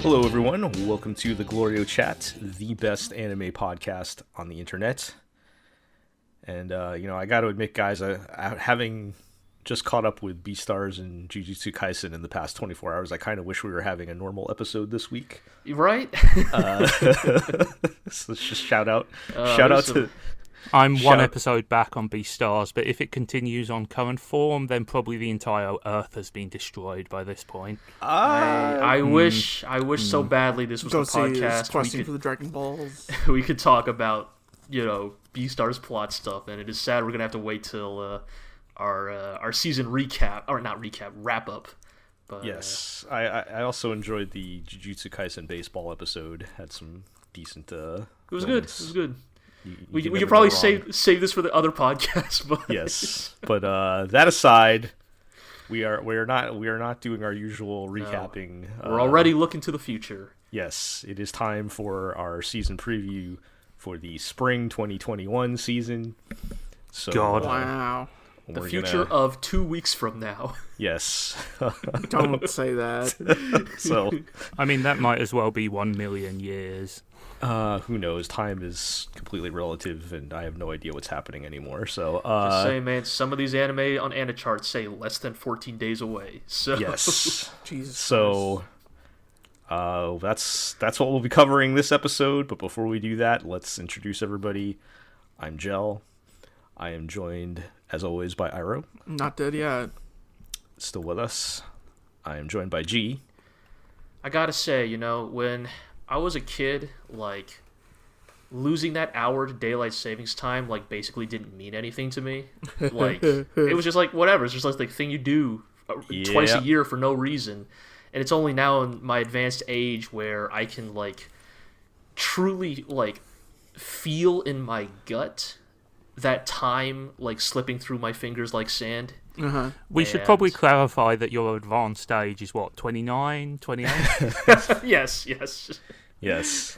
Hello, everyone. Welcome to the GLORIO Chat, the best anime podcast on the internet. And, I got to admit, guys, having just caught up with Beastars and Jujutsu Kaisen in the past 24 hours, I kind of wish we were having a normal episode this week. Right? So let's just shout out to... I'm one episode back on Beastars, but if it continues on current form, then probably the entire Earth has been destroyed by this point. I wish so badly this was a podcast. Questing for the Dragon Balls. We could talk about, Beastars plot stuff, and it is sad we're gonna have to wait till our season wrap up. But, yes, I also enjoyed the Jujutsu Kaisen baseball episode. Had some decent. It was moments. good. It was good. We can could probably save this for the other podcast, but yes. But that aside, we are not doing our usual recapping. No. We're already looking to the future. Yes, it is time for our season preview for the spring 2021 season. So, God, wow. The future of 2 weeks from now. Yes. Don't say that. So, I mean, that might as well be 1 million years. Who knows? Time is completely relative, and I have no idea what's happening anymore. So, just saying, man, some of these anime on AniChart say less than 14 days away. So yes. Jesus. So, that's what we'll be covering this episode. But before we do that, let's introduce everybody. I'm Jel. I am joined, as always, by Iro. Not dead yet. Still with us. I am joined by G. I gotta say, when I was a kid, losing that hour to daylight savings time, basically didn't mean anything to me. It was just whatever. It's just the thing you do twice a year for no reason. And it's only now in my advanced age where I can, truly, feel in my gut that time, slipping through my fingers like sand. Uh-huh. We should probably clarify that your advanced age is, 29, 28? Yes. Yes.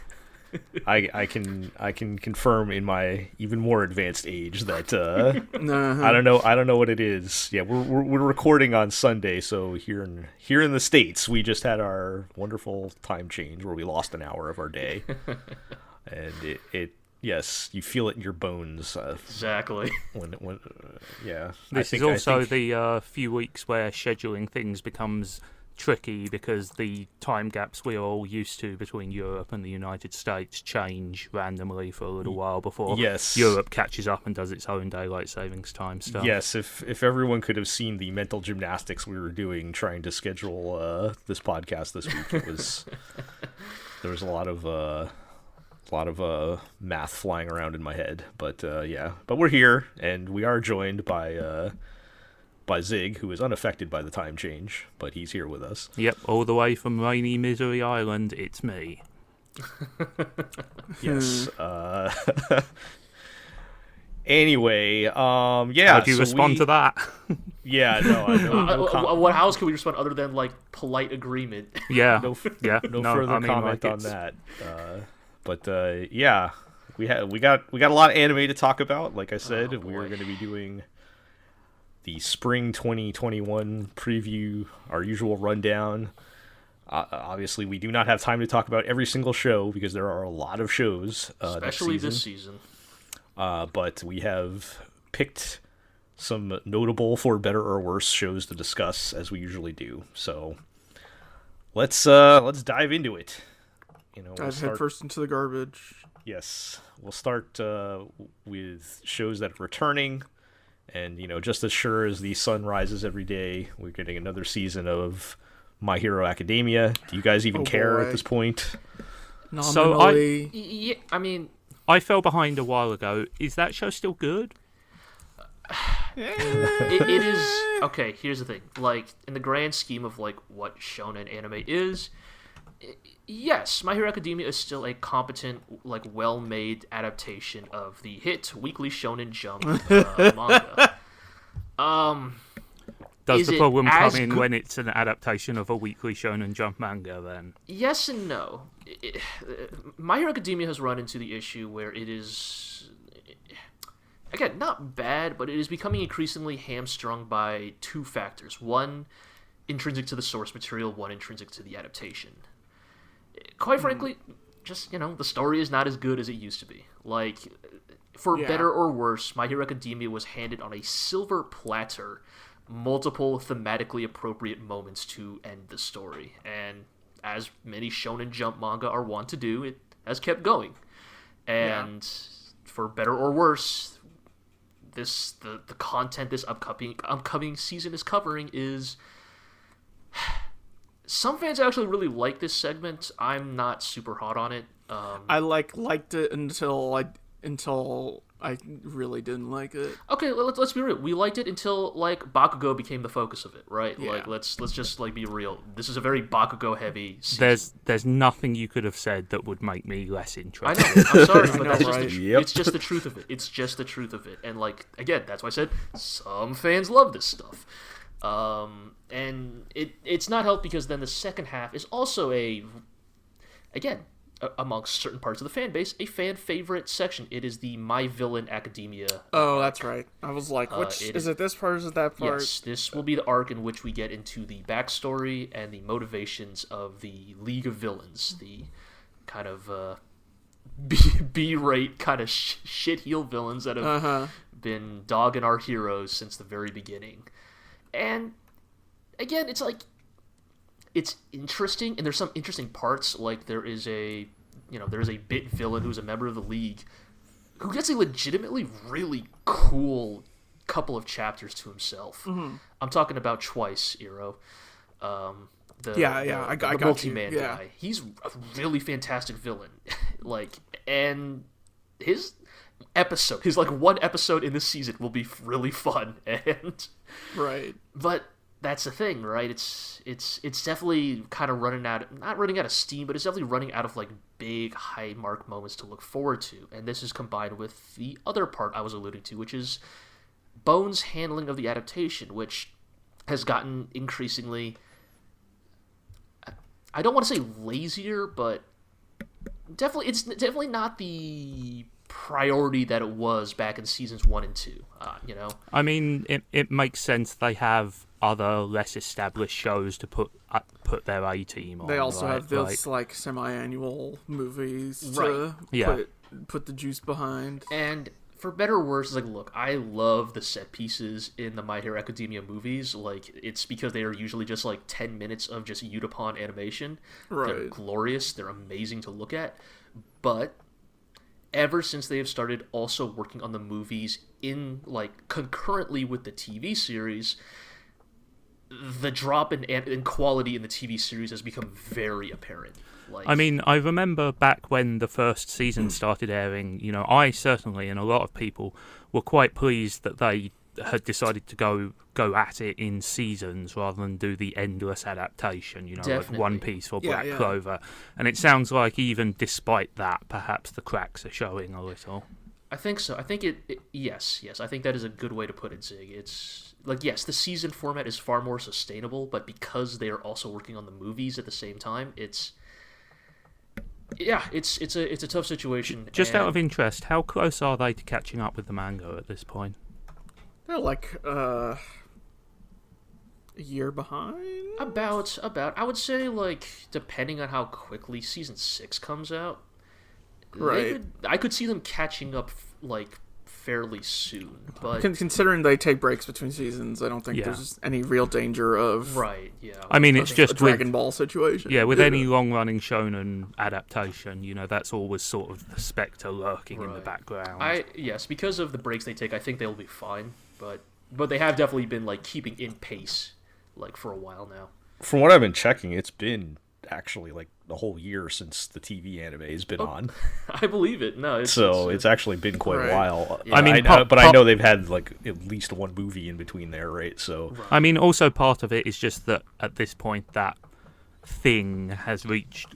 I can confirm in my even more advanced age that I don't know what it is. Yeah, we're recording on Sunday, so here in the States we just had our wonderful time change where we lost an hour of our day. And it yes, you feel it in your bones. Exactly. When yeah. This is also the few weeks where scheduling things becomes tricky because the time gaps we're all used to between Europe and the United States change randomly for a little while before Europe catches up and does its own daylight savings time stuff. Yes, if everyone could have seen the mental gymnastics we were doing trying to schedule this podcast this week, there was a lot of math flying around in my head, but we're here, and we are joined by Zig, who is unaffected by the time change, but he's here with us. Yep, all the way from rainy Misery Island, it's me. Yes. Anyway, How do you respond to that? Yeah, no, I know. What else can we respond other than polite agreement? Yeah, no no, further comment on that. But we got a lot of anime to talk about. Like I said, we're going to be doing the spring 2021 preview, our usual rundown. Obviously, we do not have time to talk about every single show because there are a lot of shows, especially this season. But we have picked some notable, for better or worse, shows to discuss as we usually do. So let's dive into it. I've head first into the garbage. Yes, we'll start with shows that are returning. And, just as sure as the sun rises every day, we're getting another season of My Hero Academia. Do you guys even care at this point? Nominally. I fell behind a while ago. Is that show still good? It is. Okay, here's the thing. In the grand scheme of, what shonen anime is, yes, My Hero Academia is still a competent, well-made adaptation of the hit Weekly Shonen Jump manga. Does the problem come in when it's an adaptation of a Weekly Shonen Jump manga, then? Yes and no. My Hero Academia has run into the issue where it is, again, not bad, but it is becoming increasingly hamstrung by two factors. One, intrinsic to the source material, one intrinsic to the adaptation. quite frankly, just, the story is not as good as it used to be. Like, for better or worse, My Hero Academia was handed on a silver platter multiple thematically appropriate moments to end the story. And as many Shonen Jump manga are wont to do, it has kept going. And for better or worse, the content this upcoming season is covering is... Some fans actually really like this segment. I'm not super hot on it. I liked it until I really didn't like it. Okay, let's be real. We liked it until Bakugo became the focus of it, right? Yeah. Let's just be real. This is a very Bakugo heavy season. There's nothing you could have said that would make me less I interested. know. I'm sorry, but that's right? it's just the truth of it. It's just the truth of it. And again, that's why I said some fans love this stuff. And it's not helped because then the second half is also amongst certain parts of the fan base, a fan favorite section. It is the My Villain Academia. Oh, that's right. I was like, is it this part or is it that part? Yes, this will be the arc in which we get into the backstory and the motivations of the League of Villains, the kind of B-rate kind of shit-heel villains that have been dogging our heroes since the very beginning. And again, it's interesting, and there's some interesting parts. Like there's a bit villain who's a member of the League who gets a legitimately really cool couple of chapters to himself. Mm-hmm. I'm talking about Twice, Iro. I got multi-man guy. He's a really fantastic villain. And his episode, his one episode in this season will be really fun. And right, but that's the thing, right? It's definitely kind of not running out of steam, but it's definitely running out of big high mark moments to look forward to. And this is combined with the other part I was alluding to, which is Bones' handling of the adaptation, which has gotten increasingly, I don't want to say lazier, but it's definitely not the priority that it was back in seasons 1 and 2. I mean, it makes sense. They have other less established shows to put their A team on. They also have those right? semi-annual movies right. to put the juice behind. And for better or worse, look, I love the set pieces in the My Hero Academia movies. It's because they are usually just 10 minutes of just Yutapon animation. Right. They're glorious. They're amazing to look at. But ever since they have started also working on the movies in concurrently with the TV series, the drop in quality in the TV series has become very apparent. I mean, I remember back when the first season started airing, I certainly and a lot of people were quite pleased that they had decided to go at it in seasons rather than do the endless adaptation, like One Piece or Black Clover. And it sounds like even despite that, perhaps the cracks are showing a little. I think so. I think yes. I think that is a good way to put it, Zig. It's yes, the season format is far more sustainable, but because they are also working on the movies at the same time, it's a tough situation. Just out of interest, how close are they to catching up with the manga at this point? They're a year behind? About. I would say, depending on how quickly season 6 comes out, right? I could see them catching up, fairly soon. But considering they take breaks between seasons, I don't think there's any real danger of... Right, yeah. I mean, it's just a Dragon Ball situation. Yeah, with any long-running shonen adaptation, that's always sort of the spectre lurking in the background. Yes, because of the breaks they take, I think they'll be fine. But they have definitely been keeping in pace for a while now. From what I've been checking, it's been actually the whole year since the TV anime has been on. I believe it. No, it's actually been quite a while. Yeah. I mean, I know they've had at least one movie in between there, right? So I mean, also part of it is just that at this point that thing has reached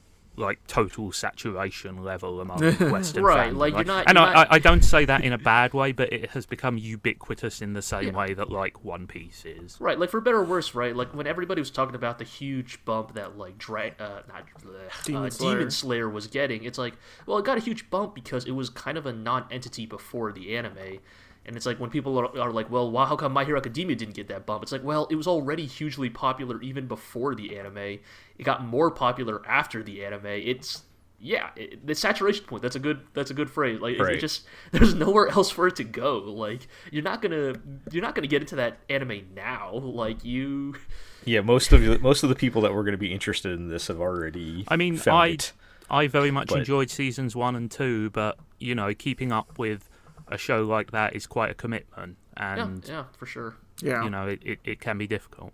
total saturation level among Western fans. You're not. I don't say that in a bad way, but it has become ubiquitous in the same way that One Piece is. Right, for better or worse, right? When everybody was talking about the huge bump that Demon Slayer was getting, it's it got a huge bump because it was kind of a non-entity before the anime. And it's like when people are like, well, how come My Hero Academia didn't get that bump? It's like, well, it was already hugely popular even before the anime. It got more popular after the anime. It's the saturation point. That's a good phrase. Like right. it just there's nowhere else for it to go. Like you're not gonna get into that anime now. Like you. Yeah, most of the people that were going to be interested in this have already. I mean, found it. I very much enjoyed seasons 1 and 2, but keeping up with a show like that is quite a commitment, and yeah, for sure. Yeah, it can be difficult.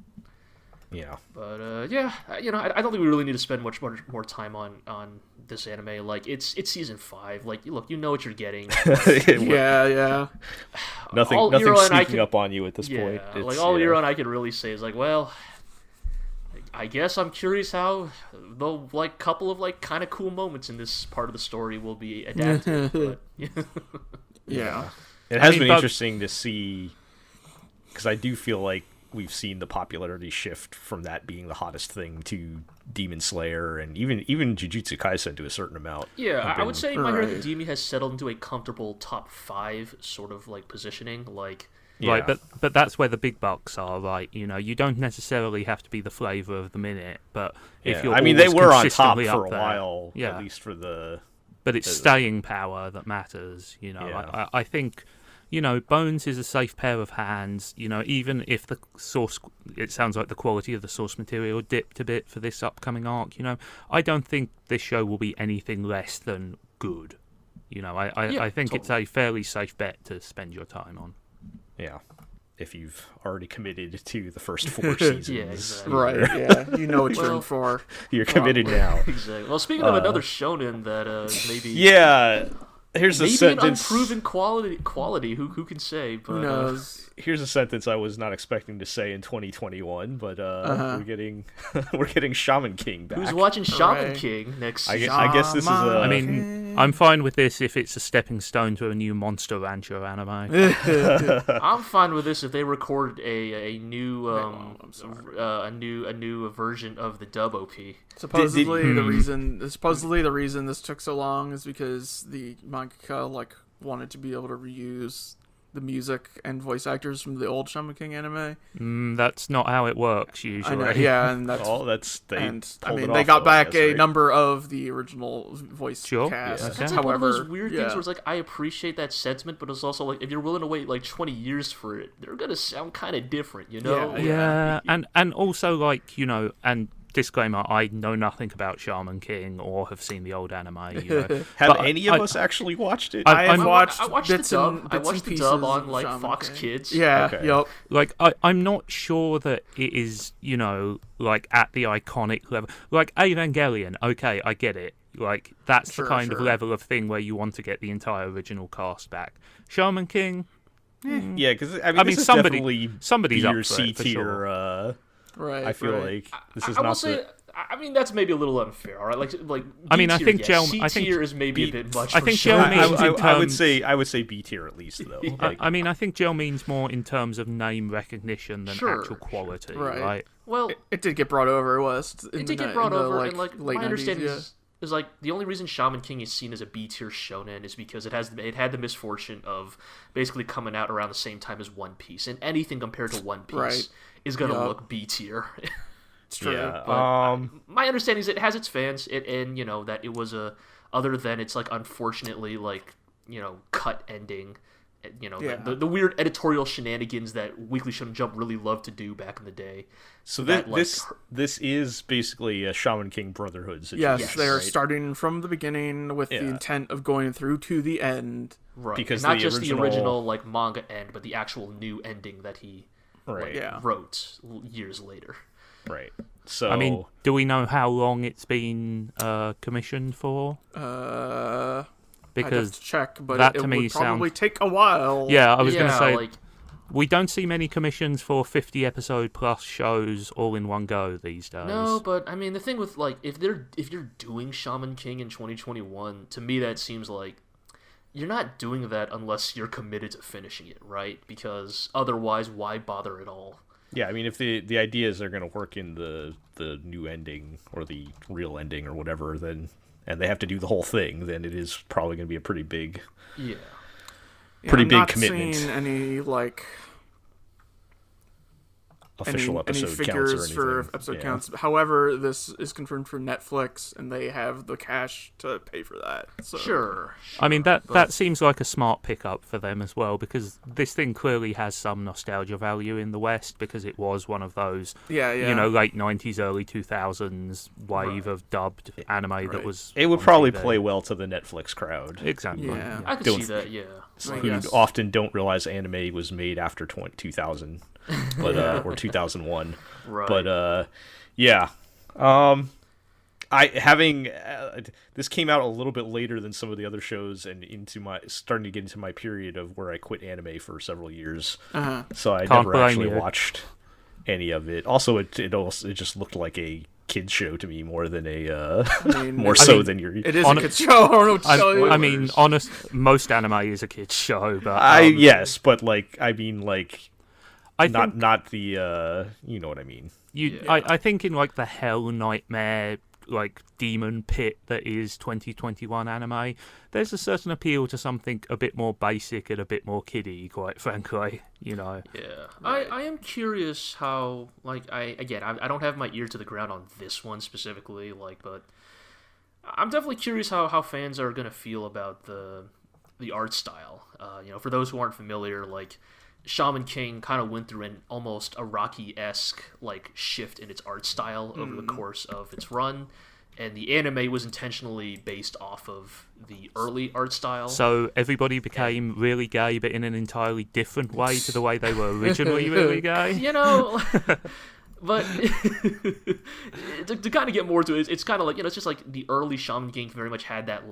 Yeah, but I don't think we really need to spend much more time on this anime. Like it's season 5. Like look, you know what you're getting. yeah. Nothing sneaking up on you at this point. Like all Joran I could really say is like, well, I guess I'm curious how the couple of kind of cool moments in this part of the story will be adapted. But, yeah. It has been interesting to see, because I do feel like we've seen the popularity shift from that being the hottest thing to Demon Slayer and even Jujutsu Kaisen to a certain amount. Yeah, I would say My Hero Academia has settled into a comfortable top 5 sort of positioning. Yeah. Right, but that's where the big bucks are, right? You don't necessarily have to be the flavor of the minute, but if you're they were on top consistently for a there, while, at least for the. But it's staying power that matters. I think, Bones is a safe pair of hands. Even if the source, it sounds like the quality of the source material dipped a bit for this upcoming arc. I don't think this show will be anything less than good. I think it's a fairly safe bet to spend your time on. Yeah, if you've already committed to the first 4 seasons. Yeah, exactly. Right, yeah. You know what you're in for. You're committed now. Exactly. Well, speaking of another shonen that maybe... Yeah, here's a maybe sentence... an unproven quality, who can say? But, who knows? Here's a sentence I was not expecting to say in 2021, but we're getting Shaman King back. Who's watching Shaman King next season? I guess this is a... I mean, I'm fine with this if it's a stepping stone to a new Monster Rancher anime. I'm fine with this if they record a new a new version of the dub OP. Supposedly the reason this took so long is because the mangaka wanted to be able to reuse the music and voice actors from the old Shaman King anime. That's not how it works usually. I know, yeah, and they got back a number of the original voice cast. Yeah. That's one of those weird things where it's I appreciate that sentiment, but it's also if you're willing to wait 20 years for it, they're gonna sound kind of different, Yeah, and also and disclaimer, I know nothing about Shaman King or have seen the old anime. Have any of us actually watched it? I watched the dub. I watched the dub on Fox Kids. Yeah, yep. I'm not sure that it is, at the iconic level. Evangelion, okay, I get it. That's the kind of level of thing where you want to get the entire original cast back. Shaman King? Yeah, because this is definitely somebody's B up or for C it, for tier. Sure. I feel like this is I not. Will say, I mean, that's maybe a little unfair. All right, I mean, I think C tier is maybe a bit much. I think Gel means I would say B tier at least though. I mean, I think Gel means more in terms of name recognition than actual quality, right? Well, it did get brought over. It did get brought over, and late my 90s, understanding is the only reason Shaman King is seen as a B tier shonen is because it had the misfortune of basically coming out around the same time as One Piece, and anything compared to One Piece is gonna look B tier. It's true. Yeah. But my understanding is it has its fans, and that it was other than it's unfortunately cut ending, the weird editorial shenanigans that Weekly Shonen Jump really loved to do back in the day. So this is basically a Shaman King Brotherhood situation. Yes, they're starting from the beginning with the intent of going through to the end. Right. Because not just the original manga end, but the actual new ending that he wrote years later. Right. So I mean, do we know how long it's been commissioned for? Because I'd have to check, but that it to me would probably sounds... take a while. Yeah, I was going to say we don't see many commissions for 50 episode plus shows all in one go these days. No, but I mean the thing with if you're doing Shaman King in 2021, to me that seems like you're not doing that unless you're committed to finishing it, right? Because otherwise, why bother at all? Yeah, I mean, if the idea is they're going to work in the new ending or the real ending or whatever, then and they have to do the whole thing, then it is probably going to be a pretty big pretty I'm big not commitment. Seeing any like Official any episode figures counts or for anything. episode counts. However, this is confirmed for Netflix, and they have the cash to pay for that. So. Sure. I mean, that seems like a smart pickup for them as well, because this thing clearly has some nostalgia value in the West, because it was one of those, late 90s, early 2000s wave of dubbed anime that was... It would on probably TV. play well to the Netflix crowd. Exactly. Yeah. I could see that, yeah. Who often don't realize anime was made after 2000. But or 2001, right? But this came out a little bit later than some of the other shows, and starting to get into my period of where I quit anime for several years. So I never actually watched any of it. Also, it just looked like a kids show to me more than a than your. It is a kids show. I don't know what to tell you. I mean, most anime is a kids show, but not the you know what I mean. I think in like the hell nightmare like demon pit that is 2021 anime, there's a certain appeal to something a bit more basic and a bit more kiddie, quite frankly. Yeah. I am curious how I don't have my ear to the ground on this one specifically, but I'm definitely curious how fans are gonna feel about the art style. For those who aren't familiar, Shaman King kind of went through an almost Iraqi-esque shift in its art style over the course of its run, and the anime was intentionally based off of the early art style. So everybody became really gay, but in an entirely different way to the way they were originally really gay. But to kind of get more to it, it's kind of it's just the early Shaman King very much had that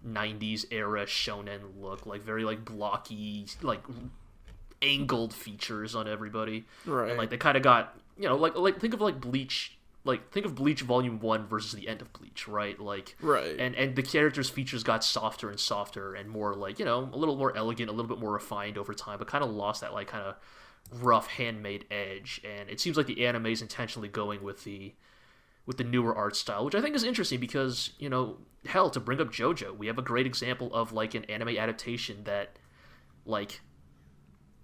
90s era shonen look, very blocky, angled features on everybody, right? And they kind of got think of Bleach, think of Bleach Volume 1 versus the end of Bleach, right? Right. And the characters' features got softer and softer and more a little more elegant, a little bit more refined over time, but kind of lost that kind of rough handmade edge. And it seems like the anime is intentionally going with the newer art style, which I think is interesting because hell, to bring up JoJo, we have a great example of an anime adaptation that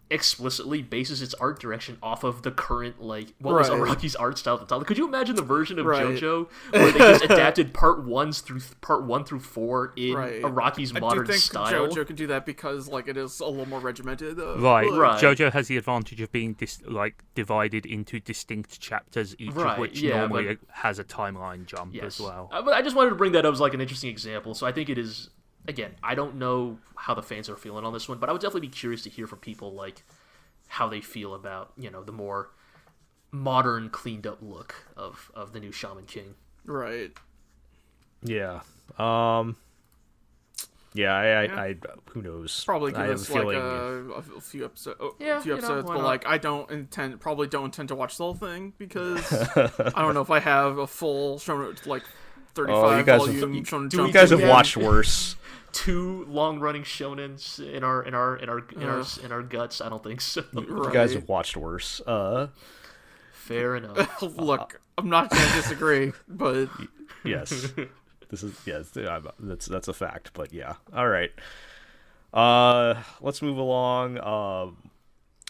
explicitly bases its art direction off of the current was Araki's art style at the time. Could you imagine the version of JoJo where they just adapted part 1 through 4 in Araki's modern style? I do think JoJo can do that because it is a little more regimented. Right. JoJo has the advantage of being divided into distinct chapters, each of which normally has a timeline jump as well. But I just wanted to bring that up as an interesting example. So I think it is. Again, I don't know how the fans are feeling on this one, but I would definitely be curious to hear from people how they feel about the more modern, cleaned up look of the new Shaman King. Right. Yeah. I who knows? Probably give us a few episodes. But I don't intend to watch the whole thing because I don't know if I have a full 35 volume shonen. You guys have watched worse. 2 long-running shonens in our guts. I don't think so. You guys have watched worse. Fair enough. Look, I'm not going to disagree, but yes, that's a fact. But yeah, all right. Let's move along.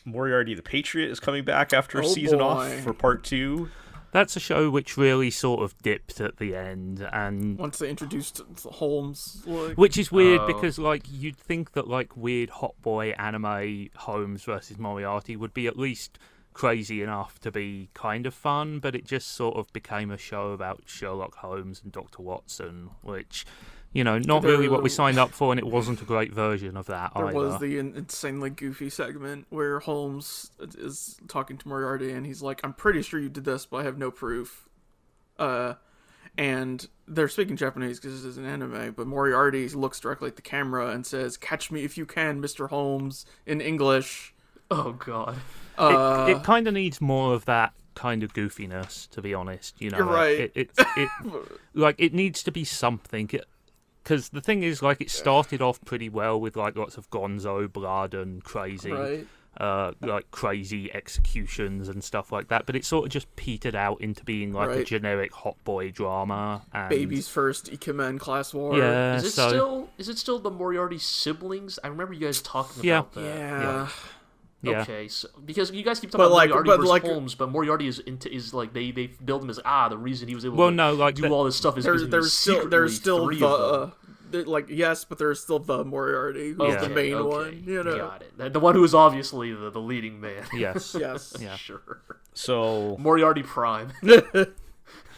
Moriarty the Patriot is coming back after a season off for part 2. That's a show which really sort of dipped at the end, and once they introduced Holmes, which is weird because you'd think that weird hot boy anime Holmes versus Moriarty would be at least crazy enough to be kind of fun, but it just sort of became a show about Sherlock Holmes and Dr. Watson, which not really what we signed up for, and it wasn't a great version of that either. There was the insanely goofy segment where Holmes is talking to Moriarty, and he's like, I'm pretty sure you did this, but I have no proof. And they're speaking Japanese because this is an anime, but Moriarty looks directly at the camera and says, "Catch me if you can, Mr. Holmes," in English. Oh, God. It kind of needs more of that kind of goofiness, to be honest. You're right. It needs to be something. Because the thing is, it started off pretty well with lots of gonzo blood and crazy, right. like crazy executions and stuff like that, but it sort of just petered out into being like a generic hot boy drama. And baby's first Ikemen class war. Yeah, is it still the Moriarty siblings? I remember you guys talking about that. Yeah. Yeah. Okay, so because you guys keep talking about Moriarty versus Holmes, but Moriarty is like they build him as the reason he was able to do all this stuff is because there's still three of them. Yes, but there's still the Moriarty who's the main one. You know, got it. The one who is obviously the leading man. Yes. yes, Yeah. Sure. So Moriarty Prime.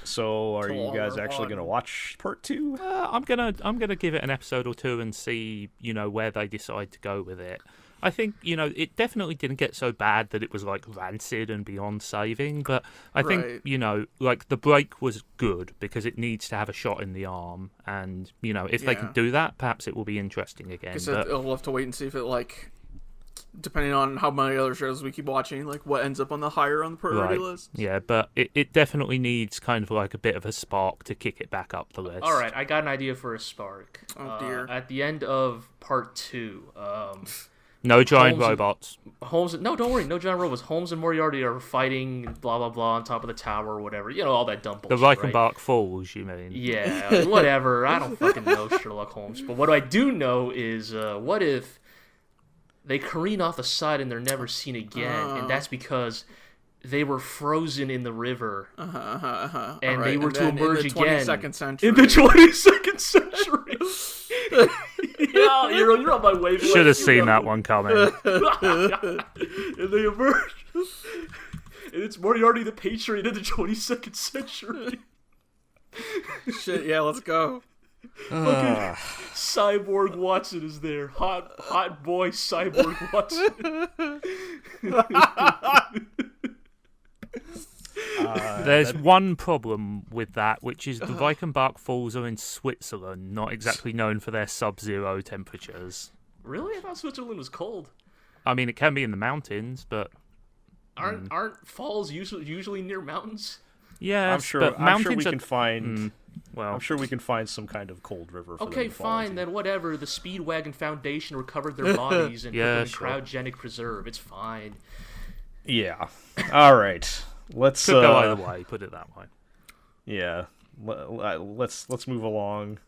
So are you guys actually gonna watch part 2? I'm gonna give it an episode or two and see where they decide to go with it. I think it definitely didn't get so bad that it was like rancid and beyond saving, but I think like the break was good because it needs to have a shot in the arm, and if they can do that, perhaps it will be interesting again. But we'll have to wait and see if it depending on how many other shows we keep watching, what ends up on the higher on the priority list. Yeah, but it definitely needs kind of like a bit of a spark to kick it back up the list. All right, I got an idea for a spark. Oh dear! At the end of part 2. No giant robots. No, don't worry, no giant robots. Holmes and Moriarty are fighting, blah blah blah, on top of the tower or whatever. All that dumb bullshit. The Reichenbach Falls, you mean? Yeah, whatever. I don't fucking know Sherlock Holmes. But what I do know is, what if they careen off the side and they're never seen again, and that's because they were frozen in the river, and they were to emerge again in the 22nd century. In the 22nd century. Yeah, you're on my wavelength. Should have seen that one coming. And they emerge, and it's Moriarty the Patriot in the 22nd century. Shit, yeah, let's go. Fucking Cyborg Watson is there. Hot boy Cyborg Watson. There's one problem with that, which is the Reichenbach Falls are in Switzerland, not exactly known for their sub-zero temperatures. Really? I thought Switzerland was cold. I mean, it can be in the mountains, but aren't falls usually near mountains? Yeah, I'm sure we can find. Well, I'm sure we can find some kind of cold river. For okay, them to fine, then whatever. The Speedwagon Foundation recovered their bodies and put them in cryogenic preserve. It's fine. Yeah. All right. Let's could go either way. Put it that way. Yeah. Let's move along,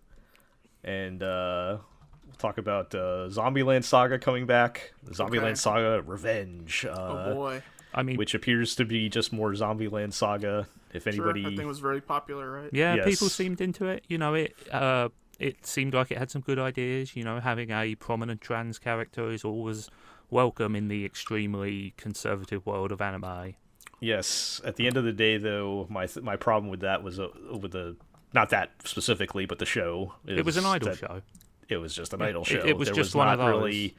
and talk about Zombieland Saga coming back. Zombieland Saga Revenge. Oh boy. I mean, which appears to be just more Zombieland Saga. If anybody, that thing was very popular, right? Yeah, yes. People seemed into it. It seemed like it had some good ideas. Having a prominent trans character is always welcome in the extremely conservative world of anime. Yes. At the end of the day, though, my problem with that was with the not that specifically, but the show. It was an idol show. It was just an idol show. It was just one of those. Really,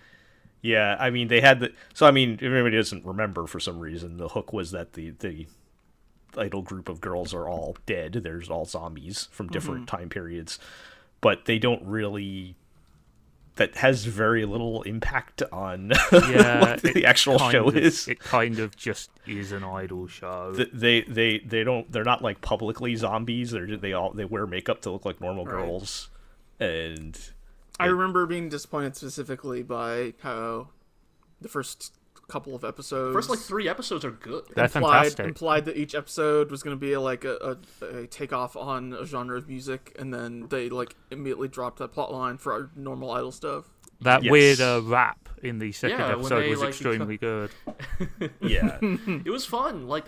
yeah, I mean, they had the. So I mean, if everybody doesn't remember for some reason, the hook was that the idol group of girls are all dead. There's all zombies from different time periods, but they don't really. That has very little impact on what the actual show is. It kind of just is an idol show. They're not like publicly zombies. They wear makeup to look like normal girls, and I remember being disappointed specifically by how the first couple of episodes. First 3 episodes are good. They're fantastic. Implied that each episode was going to be like a takeoff on a genre of music, and then they immediately dropped that plot line for our normal idol stuff. That weird rap in the second episode was extremely good. Yeah, it was fun. Look,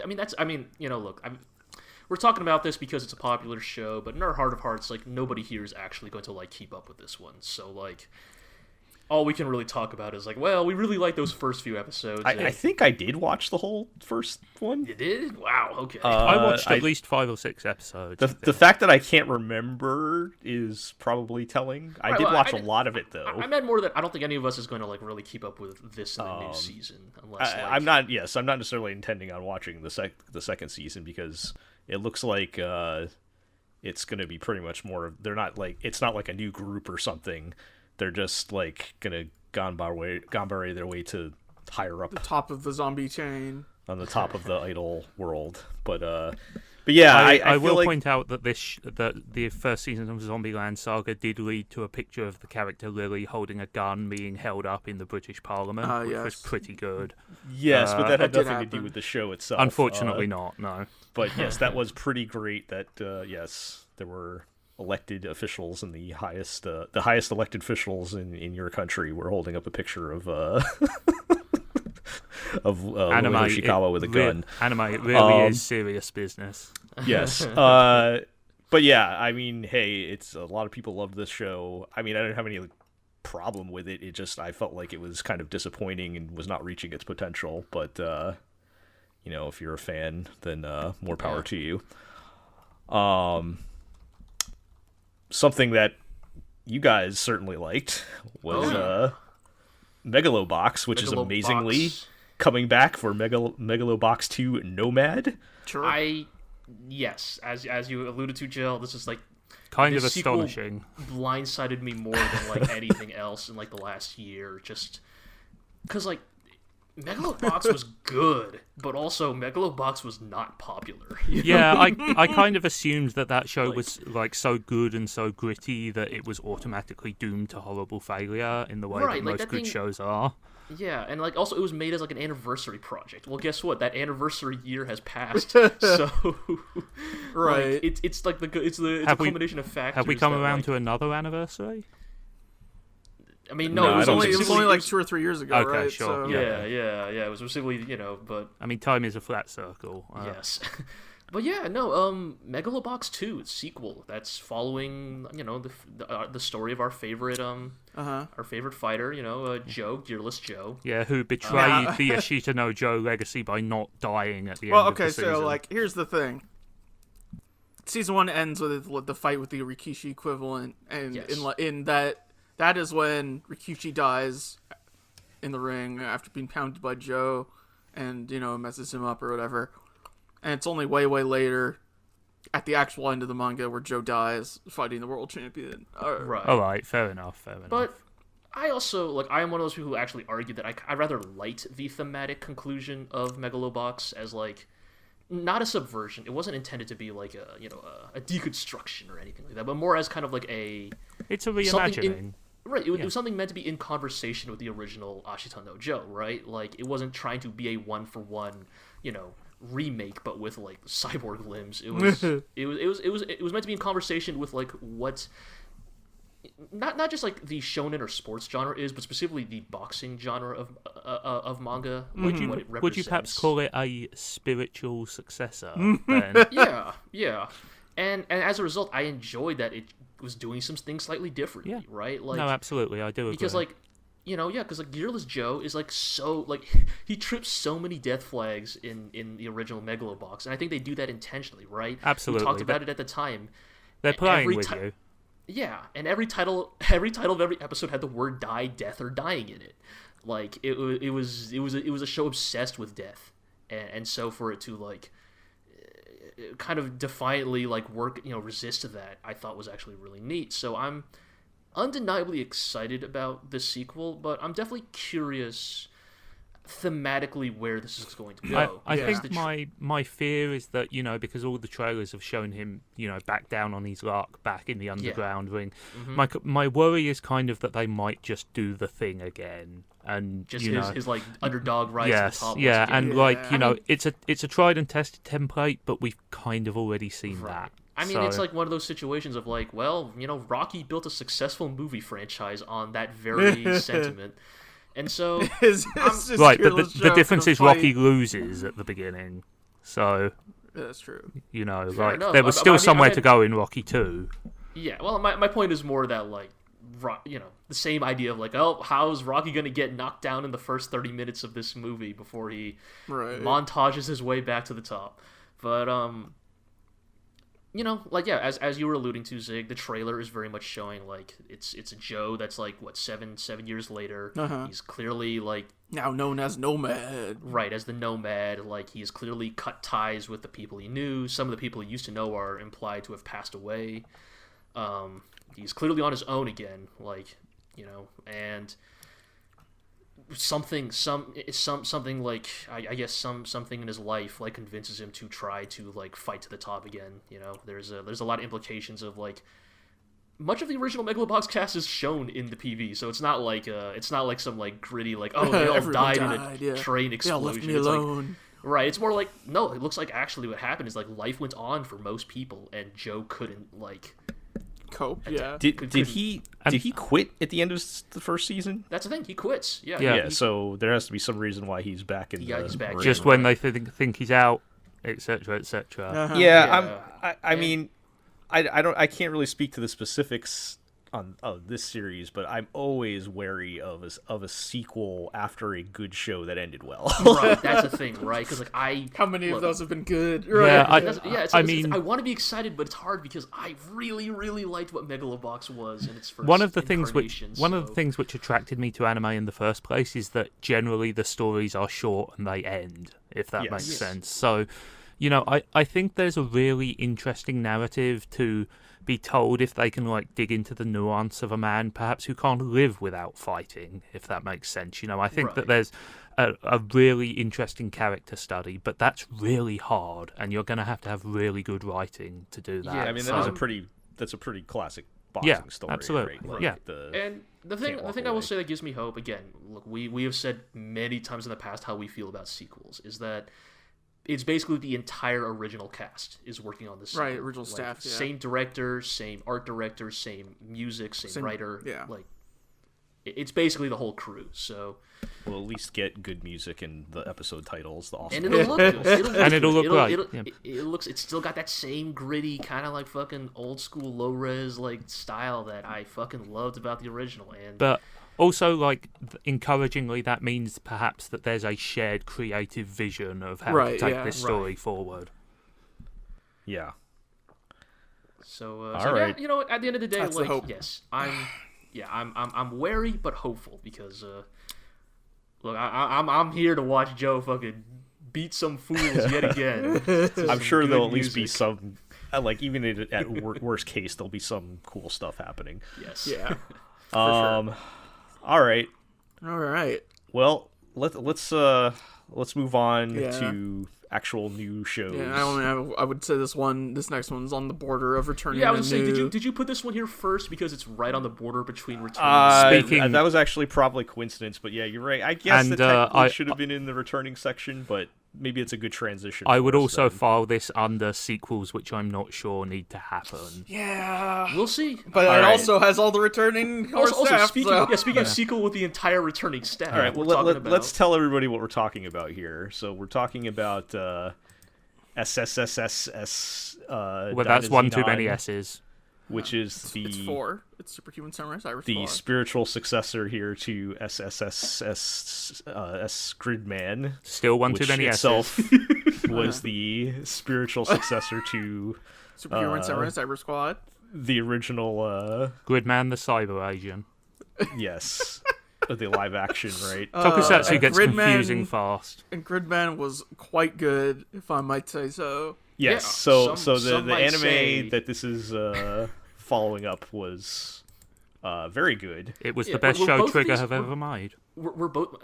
we're talking about this because it's a popular show, but in our heart of hearts, nobody here is actually going to keep up with this one. So all we can really talk about is we really like those first few episodes. I think I did watch the whole first one. You did? Wow. Okay. I watched at least 5 or 6 episodes. The fact that I can't remember is probably telling. I did watch a lot of it though. I meant more that I don't think any of us is going to really keep up with this in the new season, unless I'm not. Yes, I'm not necessarily intending on watching the second season because it looks like it's going to be pretty much more. They're not it's not like a new group or something. They're just gonna ganbare their way to higher up, the top of the zombie chain, on the top of the idol world. But But yeah, I feel will like... point out that that the first season of Zombieland Saga did lead to a picture of the character Lily holding a gun being held up in the British Parliament, which was pretty good. Yes, but that had that nothing to happen. do with the show itself. Unfortunately not, no. But yes, that was pretty great that, yes, there were elected officials and the highest elected officials in your country were holding up a picture of Anime, Louis Hoshikawa with a gun. Anime, it really is serious business. Yes. But yeah, I mean, hey, it's a lot of people love this show. I mean, I didn't have any problem with it. It just, I felt like it was kind of disappointing and was not reaching its potential. But, you know, if you're a fan, then more power to you. Something that you guys certainly liked was Megalobox, which is amazingly coming back for Megalobox 2 Nomad. Sure. Yes, as you alluded to, Jill, this is like kind of this sequel astonishing. Blindsided me more than like anything else in like the last year, just because like Megalobox was good, but also Megalobox was not popular. Yeah, I kind of assumed that show was like so good and so gritty that it was automatically doomed to horrible failure in the way that most good shows are. Yeah, and like also it was made as like an anniversary project. Well, guess what? That anniversary year has passed. So right, like, it's like it's a combination of factors. Have we come around to another anniversary? I mean, no, it was only like 2 or 3 years ago, okay, right? Sure. So... Yeah. It was specifically, but I mean, time is a flat circle. Yes. But yeah, no, Megalobox 2, its sequel, that's following, the story of our favorite fighter, Joe, Gearless Joe. Yeah, who betrayed the Ashita no Joe legacy by not dying at the end of the season. Well, okay, so, like, here's the thing. Season 1 ends with the fight with the Rikishi equivalent, and in that is when Rikishi dies in the ring after being pounded by Joe and, messes him up or whatever. And it's only way, way later at the actual end of the manga where Joe dies fighting the world champion. Right. All right, fair enough. But I also, I am one of those people who actually argue that I rather liked the thematic conclusion of Megalobox as, not a subversion. It wasn't intended to be like a deconstruction or anything like that, but more as kind of like a... It's a reimagining. Right, it was something meant to be in conversation with the original Ashita no Joe, right? Like, it wasn't trying to be a one-for-one, remake, but with cyborg limbs. It was it was meant to be in conversation with what not just the shonen or sports genre is, but specifically the boxing genre of manga. What it represents. Would you perhaps call it a spiritual successor? Then? Yeah. And as a result, I enjoyed that it was doing some things slightly differently, right? No, absolutely, I do agree. Because because Gearless Joe is so he trips so many death flags in the original Megalobox, and I think they do that intentionally, right? Absolutely, we talked about it at the time. They're playing with you. Yeah, and every title of every episode had the word "die," "death," or "dying" in it. Like it was a show obsessed with death, and so for it to kind of defiantly work resist that, I thought was actually really neat. So I'm undeniably excited about this sequel, but I'm definitely curious thematically where this is going to go. I think my fear is that, because all the trailers have shown him, back down on his luck, back in the underground ring. Mm-hmm. My worry is kind of that they might just do the thing again. And just his underdog rise to the top. Yeah, and it's a tried and tested template, but we've kind of already seen that. I mean, it's one of those situations of Rocky built a successful movie franchise on that very sentiment. And so, right, but the difference is Rocky loses at the beginning, so that's true. There was still somewhere to go in Rocky 2. Yeah, well, my point is more that the same idea of how's Rocky gonna get knocked down in the first 30 minutes of this movie before he montages his way back to the top, but as you were alluding to, Zig, the trailer is very much showing it's a Joe that's 7 years later. He's clearly now known as Nomad. Right, as the Nomad. He has clearly cut ties with the people he knew. Some of the people he used to know are implied to have passed away. He's clearly on his own again, and something like I guess something in his life like convinces him to try to like fight to the top again. You know, there's a lot of implications of like much of the original Megalobox cast is shown in the PV, so it's not like some like gritty like they all died in a train explosion. Left me alone. Right, it's more like no. It looks like actually what happened is like life went on for most people, and Joe couldn't like cope. Yeah. Did he quit at the end of the first season? That's the thing. He quits. Yeah. Yeah. So there has to be some reason why he's back in. He's back. ring. Just when they think he's out, etc., etc. Uh-huh. Yeah. I mean, I can't really speak to the specifics of this series, but I'm always wary of a sequel after a good show that ended well. Right. That's the thing, right? Because like how many of those have been good? Right. Yeah. I want to be excited, but it's hard because I really, really liked what Megalobox was in its first one of the things which attracted me to anime in the first place is that generally the stories are short and they end, if that makes sense. So, you know, I think there's a really interesting narrative to be told if they can like dig into the nuance of a man perhaps who can't live without fighting, if that makes sense. You know, I think that there's a really interesting character study, but that's really hard, and you're going to have really good writing to do that. Yeah, I mean that's a pretty classic boxing story. Absolutely. Right? Like yeah. And the thing I will say that gives me hope, again, look, we have said many times in the past how we feel about sequels, is that it's basically the entire original cast is working on this. Right, original staff, yeah. Same director, same art director, same music, same writer. Yeah. Like, it's basically the whole crew, so... We'll at least get good music in the episode titles, the awesome. And it'll look good. It'll look right. It's still got that same gritty, kind of like fucking old school low-res like style that I fucking loved about the original. But also, like, encouragingly, that means perhaps that there's a shared creative vision of how to take this story forward. Yeah. So, right. yeah, you know, at the end of the day, that's like, the hope. yes, I'm wary but hopeful because, look, I'm here to watch Joe fucking beat some fools yet again. I'm sure there'll at least be some, like, even at worst case, there'll be some cool stuff happening. Yes. Yeah. Sure. All right. Well, let's move on to actual new shows. Yeah, I would say this next one's on the border of returning. Yeah, I was saying, did you put this one here first because it's right on the border between returning? That was actually probably coincidence, but yeah, you're right. I guess that technically should have been in the returning section, but maybe it's a good transition. I would also file this under sequels, which I'm not sure need to happen. Yeah, we'll see. But it also has all the returning staff. Speaking of sequel with the entire returning staff. All right, well, let's tell everybody what we're talking about here. So we're talking about SSSS. Well, that's one too many S's. Which is it's 4. It's Superhuman Samurai Cybers. The spiritual successor here to SSSS Gridman. Still one too many itself was the spiritual successor to Superhuman Samurai Cyber Squad. The original Gridman the Cyber Agent. Yes. The live action, right? Tokusatsu gets confusing fast. And Gridman was quite good, if I might say so. Yes, yeah, so the anime that this is following up was very good. It was the best show Trigger have ever made. We're both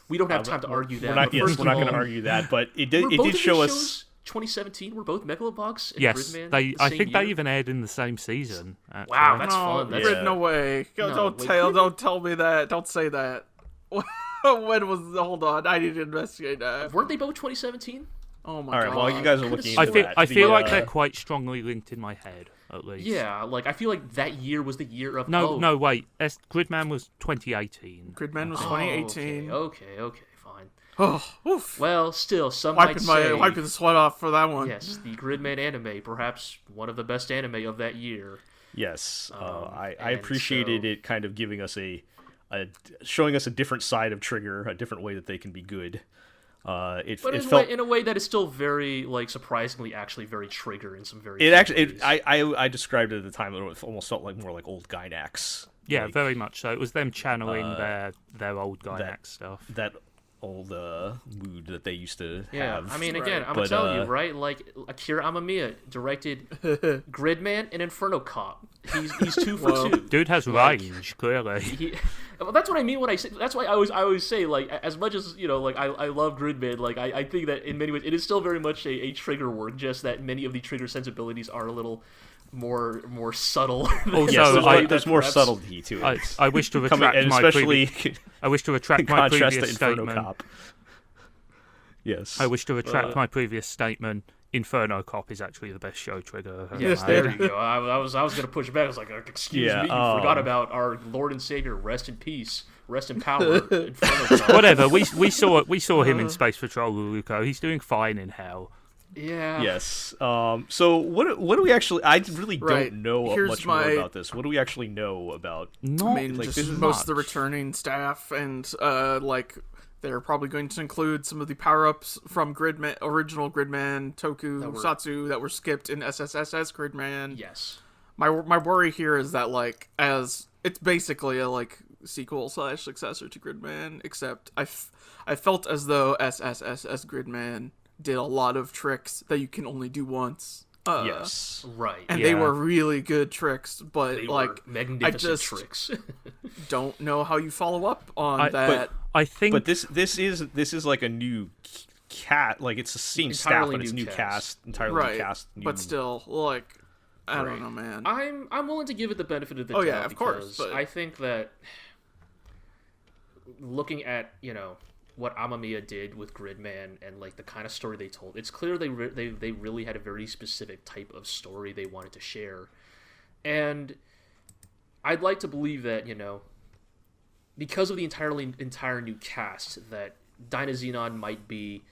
we don't have time to argue that. We're not going to argue that, but it did show us 2017. We're both Megalobox. And yes, Gridman I think year. they even aired in the same season. Actually. Wow, that's fun. No way! Don't tell me that. Don't say that. When was? Hold on, I need to investigate that. Weren't they both 2017? Oh my god! All right, well, you guys are looking into that. I feel like they're quite strongly linked in my head, at least. Yeah, like I feel like that year was the year of. No, wait. Gridman was 2018. Gridman was 2018. Okay, fine. Oh, oof. Well, still, some might say wiping the sweat off for that one. Yes, the Gridman anime, perhaps one of the best anime of that year. Yes, I appreciated it kind of giving us showing us a different side of Trigger, a different way that they can be good. In a way that is still very surprisingly actually very Trigger in some very. I described it at the time. It almost felt like more like old Gynax. Yeah, very much so. It was them channeling their old Gynax stuff. That mood that they used to Yeah, have. I mean, again, Right. I'm telling you, right? Like Akira Amamiya directed Gridman and Inferno Cop. He's 2 for 2. Dude has range, clearly. Well, that's what I mean when I say. That's why I always say, like, as much as like I love Gridman, like I think that in many ways it is still very much a trigger work. Just that many of the trigger sensibilities are a little more subtle. Also, Yes, there's more subtlety to it. I wish to retract and my especially I wish to retract in my contrast previous to Inferno statement. Cop. Yes. I wish to retract my previous statement. Inferno Cop is actually the best show trigger. Yes, there you go. I was gonna push back. I was like, excuse me, you forgot about our Lord and Savior. Rest in peace. Rest in power. Inferno Cop. Whatever. We saw him in Space Patrol, Luco. He's doing fine in hell. Yeah. Yes. So what do we actually? I really Right. don't know Here's much my- more about this. What do we actually know about? Not I mean, like, just this is most of the much. returning staff, and like they're probably going to include some of the power-ups from original Gridman, Tokusatsu that were skipped in SSSS Gridman. Yes. My worry here is that like as it's basically a like sequel / successor to Gridman, except I felt as though SSSS Gridman did a lot of tricks that you can only do once. Yes. Right. And Yeah. they were really good tricks, but They like were magnificent just- tricks. don't know how you follow up on that. I think But this is like a new cat. Like it's the same staff, Entirely but it's new new cast. cast. Entirely right, new cast. but still, like I Right. don't know, man. I'm willing to give it the benefit of the Oh, doubt. yeah, of course, because but- I think that looking at what Amamiya did with Gridman and like the kind of story they told, it's clear they really had a very specific type of story they wanted to share, and I'd like to believe that because of the entire new cast, that Dynazenon might be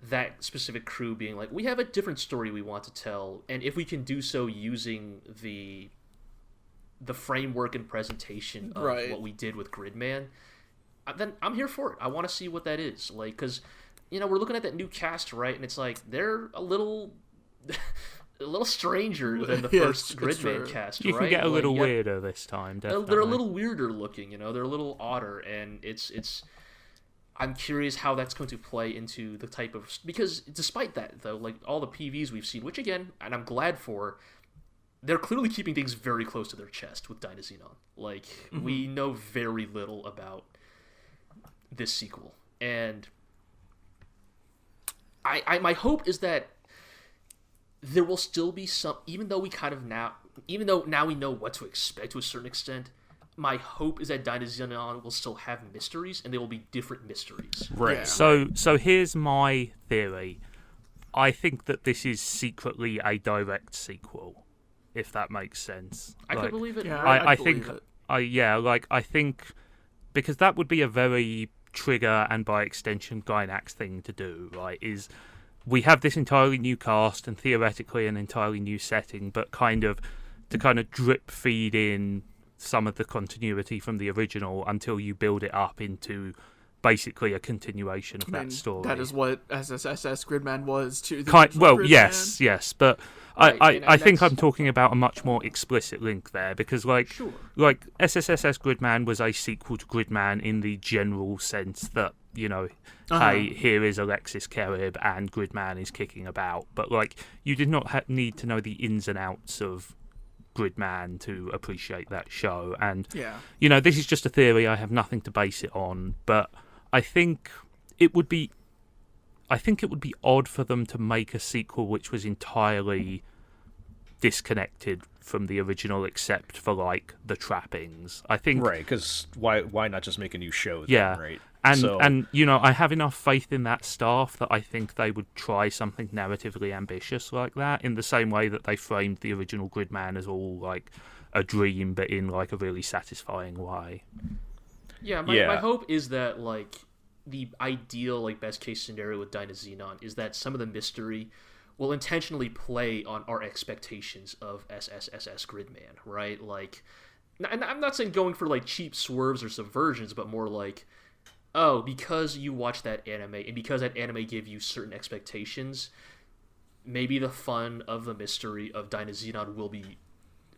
that specific crew being like, we have a different story we want to tell, and if we can do so using the framework and presentation of Right. what we did with Gridman, then I'm here for it. I want to see what that is like, because we're looking at that new cast, right? And it's like they're a little a little stranger than the Yes, first it's Gridman true. cast, you right? can get a Like, little yeah, weirder this time. Definitely. they're a little weirder looking, they're a little odder, and it's I'm curious how that's going to play into the type of, because despite that though, like all the PVs we've seen, which again, and I'm glad for, they're clearly keeping things very close to their chest with Dynazenon. Like we know very little about this sequel, and I my hope is that there will still be some, even though now we know what to expect to a certain extent, my hope is that Dynazenon will still have mysteries, and they will be different mysteries. Right. Yeah. So here's my theory. I think that this is secretly a direct sequel, if that makes sense. I could believe it. Yeah, I believe think it. I think because that would be a very Trigger and by extension Gynax thing to do, right? Is we have this entirely new cast and theoretically an entirely new setting, but to drip feed in some of the continuity from the original until you build it up into basically a continuation of that story. That is what SSSS Gridman was to the Well, original Gridman. yes, but Right, I and think that's- I'm talking about a much more explicit link there, because Sure. like SSSS Gridman was a sequel to Gridman in the general sense that hey, here is Alexis Kerib and Gridman is kicking about, but like you did not need to know the ins and outs of Gridman to appreciate that show, and Yeah. this is just a theory. I have nothing to base it on, but I think it would be odd for them to make a sequel which was entirely disconnected from the original, except for like the trappings. I think Right, because why not just make a new show? Then, Yeah. right. and I have enough faith in that staff that I think they would try something narratively ambitious like that, in the same way that they framed the original Gridman as all like a dream, but in like a really satisfying way. Yeah, my hope is that like the ideal best case scenario with Dynazenon is that some of the mystery will intentionally play on our expectations of SSSS Gridman, right? Like, and I'm not saying going for like cheap swerves or subversions, but more like, oh, because you watched that anime and because that anime gave you certain expectations, maybe the fun of the mystery of Dynazenon will be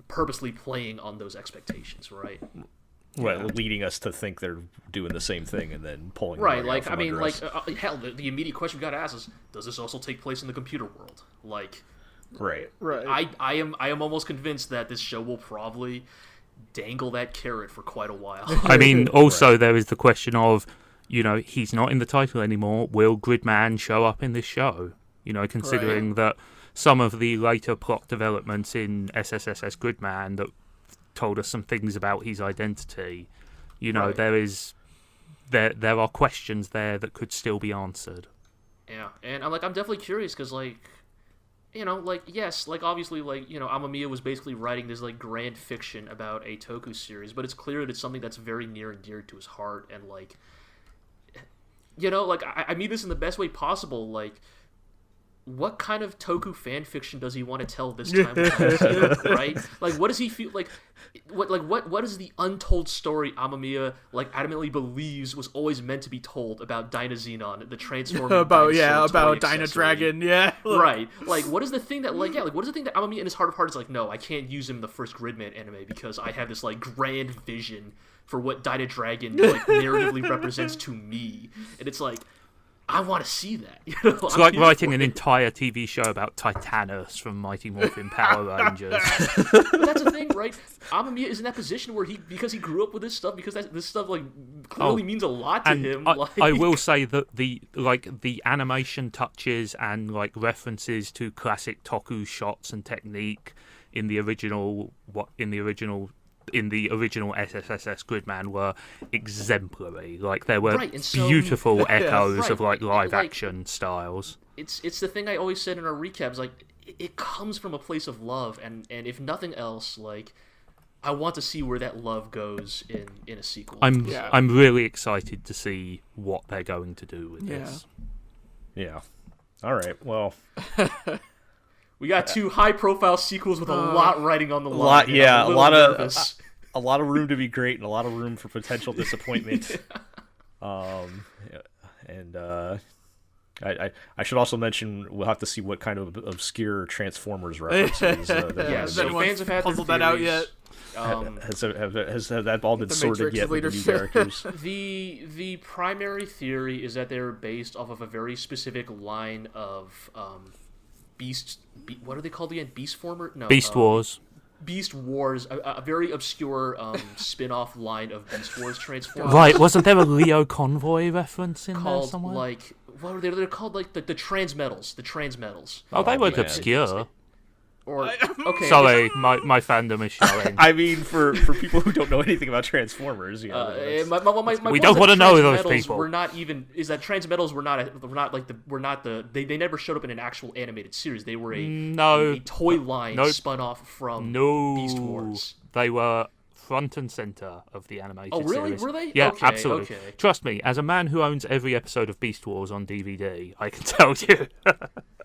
purposely playing on those expectations, right? leading us to think they're doing the same thing and then pulling right. the rug Like out I from mean, under like us. hell, the immediate question we got to ask is, does this also take place in the computer world? Like, Right. I am almost convinced that this show will probably dangle that carrot for quite a while. I mean, also there is the question of, he's not in the title anymore. Will Gridman show up in this show? Considering that some of the later plot developments in SSSS Gridman that told us some things about his identity, Right. there are questions there that could still be answered. Yeah, and I'm definitely curious because yes, obviously, Amamiya was basically writing this grand fiction about a Toku series, but it's clear that it's something that's very near and dear to his heart, and I mean this in the best way possible. What kind of Toku fan fiction does he want to tell this time around, right? What does he feel like? What is the untold story Amamiya adamantly believes was always meant to be told about Dynazenon, the transforming about toy Dyna accessory? Dragon, yeah. Right. What is the thing that what is the thing that Amamiya in his heart of hearts is no, I can't use him in the first Gridman anime because I have this grand vision for what Dyna Dragon narratively represents to me, and it's I want to see that. It's like writing an entire TV show about Titanus from Mighty Morphin Power Rangers. But that's the thing, right? Amamiya is in that position where because he grew up with this stuff, because this stuff clearly means a lot to him. I will say that the animation touches and references to classic Toku shots and technique in the original SSSS Gridman were exemplary. There were beautiful echoes of live action styles. It's the thing I always said in our recaps. It comes from a place of love, and if nothing else, I want to see where that love goes in a sequel. I'm really excited to see what they're going to do with this. Yeah. All right. Well. We got two high-profile sequels with a lot riding on the line. A lot of room to be great and a lot of room for potential disappointment. And I should also mention we'll have to see what kind of obscure Transformers references. Fans have had puzzled that out yet. Has that all been sorted yet with the new characters? The primary theory is that they're based off of a very specific line of what are they called again? Beast Former? No. Beast Wars. Beast Wars, a very obscure spin-off line of Beast Wars Transformers. Right, wasn't there a Leo Convoy reference in there somewhere? What are they? They're called the Transmetals. The Transmetals. Oh, they weren't obscure. Okay. Sorry, my fandom is showing. I mean, for people who don't know anything about Transformers, my we don't want to know those people. They never showed up in an actual animated series. They were a toy line spun off from Beast Wars. They were front and center of the animated series. Oh, really? Were they? Yeah, okay, absolutely. Okay. Trust me, as a man who owns every episode of Beast Wars on DVD, I can tell you.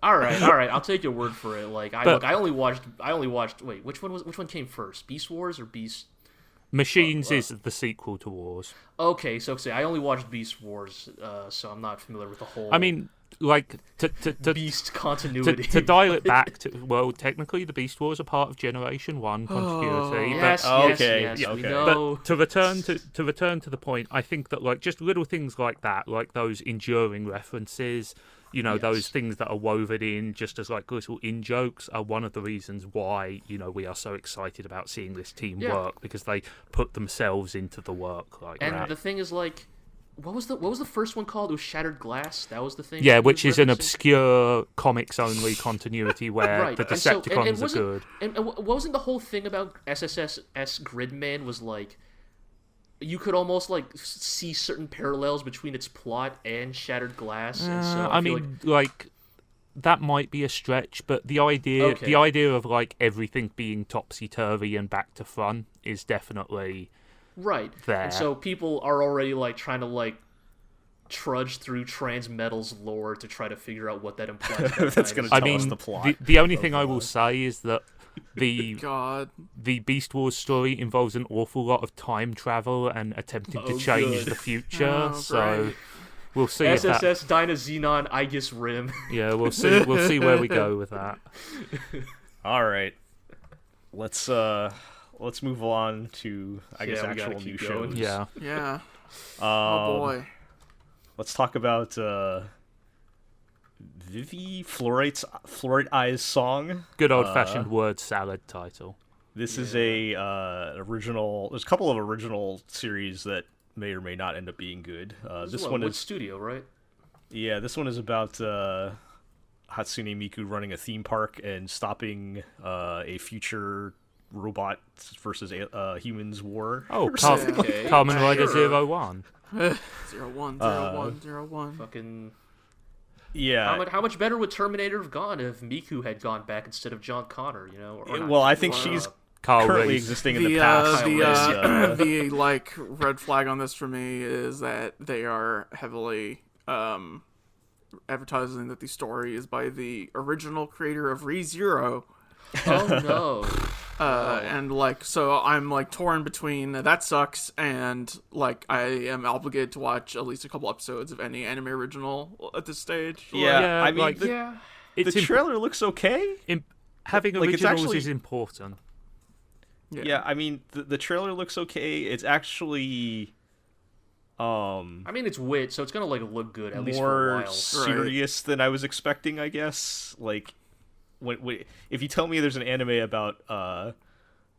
All right. I'll take your word for it. I only watched. Wait, which one came first? Beast Wars or Beast? Machines is the sequel to Wars. Okay, so I only watched Beast Wars, so I'm not familiar with the whole. I mean, to Beast continuity. To dial it back to technically the Beast Wars are part of Generation 1 continuity. Yes, we know. But to return to the point, I think that just little things like that, those enduring references, those things that are woven in just as little in-jokes are one of the reasons why, we are so excited about seeing this team work, because they put themselves into the work that. And the thing is, what was the first one called? It was Shattered Glass. That was the thing. Yeah, which is an obscure comics-only continuity where the Decepticons are good. And wasn't the whole thing about SSSS Gridman was you could almost see certain parallels between its plot and Shattered Glass. And so I mean, that might be a stretch, but the idea of everything being topsy-turvy and back to front is definitely right there. And so people are already trying to trudge through Transmetal's lore to try to figure out what that implies. That's going to tell us the plot. The only thing I will say is that the Beast Wars story involves an awful lot of time travel and attempting to change the future. So we'll see. SSS.Dynazenon, Aegis Rim. Yeah, we'll see. We'll see where we go with that. All right, let's let's move on to I guess we gotta actual new keep going. shows. Yeah. Yeah. Oh boy. Let's talk about Vivy Fluorite Eyes song. Good old-fashioned word salad title. This is a original. There's a couple of original series that may or may not end up being good. This one is Studio, right? Yeah, this one is about Hatsune Miku running a theme park and stopping a future robot versus humans war. Oh, Okay. Kamen Rider Sure. 01. 01. Fucking. Yeah. How much better would Terminator have gone if Miku had gone back instead of John Connor? You know. Or not Well, I think Connor, she's Carl currently Reese. existing in the past. The like red flag on this for me is that they are heavily advertising that the story is by the original creator of ReZero. Oh no. And like, so I'm like torn between that sucks and like I am obligated to watch at least a couple episodes of any anime original at this stage. Yeah, I mean, like, the It's trailer looks okay. having like, it's originals actually- is important. Yeah, I mean, the trailer looks okay. It's actually I mean, it's wit, so it's gonna like look good at least for a more while. serious than I was expecting, I guess. Like, when if you tell me there's an anime about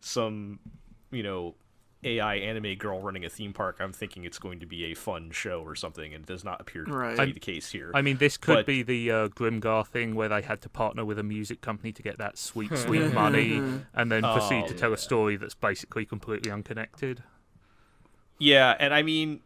some, AI anime girl running a theme park, I'm thinking it's going to be a fun show or something, and it does not appear to be the case here. I mean, this could But- be the Grimgar thing where they had to partner with a music company to get that sweet, sweet money and then proceed to tell a story that's basically completely unconnected. Yeah, and I mean,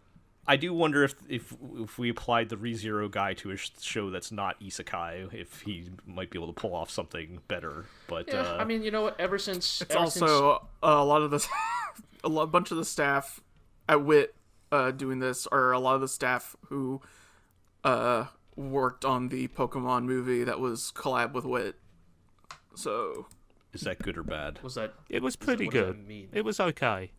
I do wonder if we applied the ReZero guy to a show that's not isekai, if he might be able to pull off something better. But Yeah, I mean, you know what? Ever since It's also a lot of the bunch of the staff at WIT doing this are a lot of the staff who worked on the Pokemon movie that was collab with WIT. So is that good or bad? was that? It was pretty what does good. that mean? It was okay.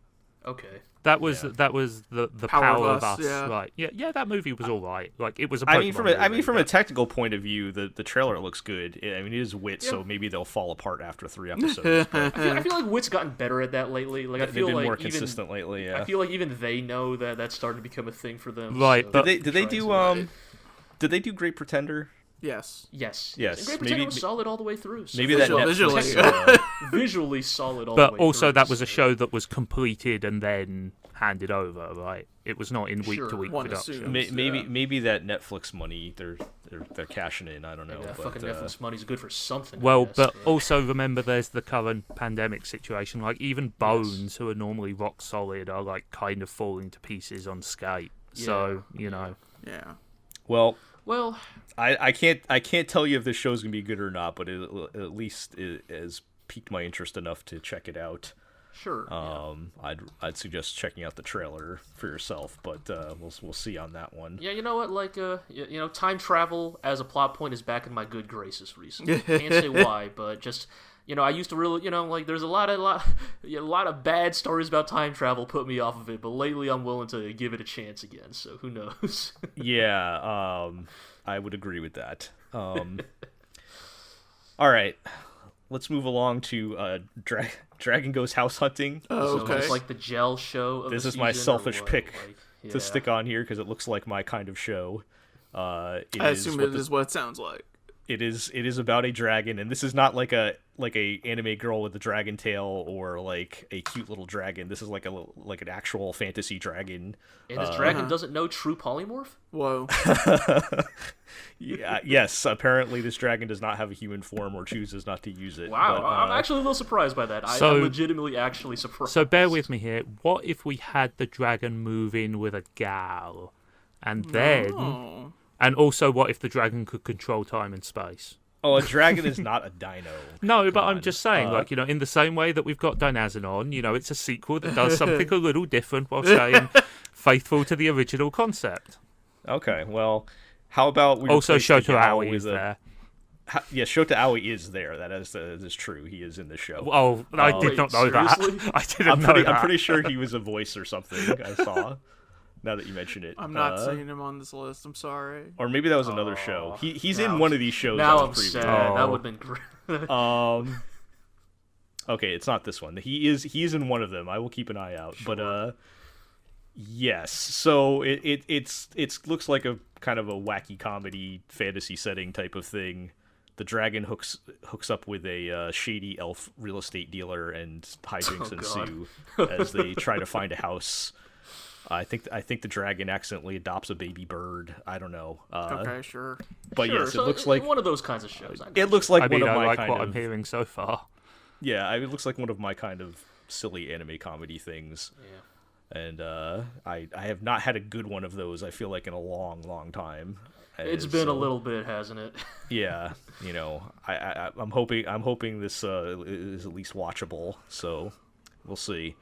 Okay. That was the Power of Us, yeah. right? Yeah. That movie was all right. Like it was a. I mean, Pokemon from movie, a technical point of view, the trailer looks good. I mean, it is wit, so maybe they'll fall apart after 3 episodes. But I feel like Wit's gotten better at that lately. Like I they've feel been like more even consistent lately. Yeah. I feel like even they know that that's starting to become a thing for them. Right, so but- Did they trying do to- Did they do Great Pretender? yes. Yes. Yes, And Great maybe- Pretender was solid all the way through. So Maybe that Visually. Netflix, visually solid all the But way also, through. that was a so- show that was completed and then handed over, right? It was not in week to Sure. week One production. assumes. maybe that Netflix money they're cashing in. I don't know. Yeah, but, fucking Netflix money's good for something. I Well, guess, but also remember, there's the current pandemic situation. Like even Bones, who are normally rock solid, are like kind of falling to pieces on Skype. So you know, Yeah. well, I I can't tell you if this show's gonna be good or not, but it at least it has piqued my interest enough to check it out. sure. I'd suggest checking out the trailer for yourself, but we'll see on that one. Yeah, you know what? Like, time travel as a plot point is back in my good graces recently. Can't say why, but just, I used to really, like, there's a lot of bad stories about time travel put me off of it, but lately I'm willing to give it a chance again. So who knows? Yeah, I would agree with that. All right, let's move along to Dragon Goes House Hunting. Oh, So okay. it's like the gel show. Of This the is my season, or selfish what? pick Like, yeah. to stick on here because it looks like my kind of show. I assume it is what it sounds like. It is about a dragon, and this is not like a anime girl with a dragon tail or like a cute little dragon. This is like an actual fantasy dragon. And this dragon doesn't know true polymorph? Whoa. Yeah, yes, apparently this dragon does not have a human form or chooses not to use it. Wow, but, I'm actually a little surprised by that. So- I'm legitimately actually surprised. so bear with me here. What if we had the dragon move in with a gal, and then, Oh. and also, what if the dragon could control time and space? Oh, a dragon is not a dino. No, but Come I'm on. just saying, in the same way that we've got Dynazenon, it's a sequel that does something a little different while staying faithful to the original concept. Okay, well, how about we Also, replace the Shota gal Aoi with is there. Yeah, Shota Aoi is there. That is true. He is in the show. Oh, I did Wait, not know seriously? that. I didn't know that. I'm pretty sure he was a voice or something. I saw. Now that you mention it, I'm not seeing him on this list. I'm sorry. or maybe that was another show. He's now in one of these shows. now on I'm the preview. sad. That Oh. would have been great. Okay, it's not this one. He's in one of them. I will keep an eye out. Sure. But yes. So it looks like a kind of a wacky comedy fantasy setting type of thing. The dragon hooks up with a shady elf real estate dealer, and hijinks ensue as they try to find a house. I think the dragon accidentally adopts a baby bird. I don't know. Okay, sure. But Sure, yes, it so looks like one of those kinds of shows. it looks like I one mean, of I my like kind what of I'm hearing so far. yeah. It looks like one of my kind of silly anime comedy things. Yeah. And I have not had a good one of those. I feel like in a long time. It's been a little bit, hasn't it? Yeah, I'm hoping this is at least watchable. So we'll see.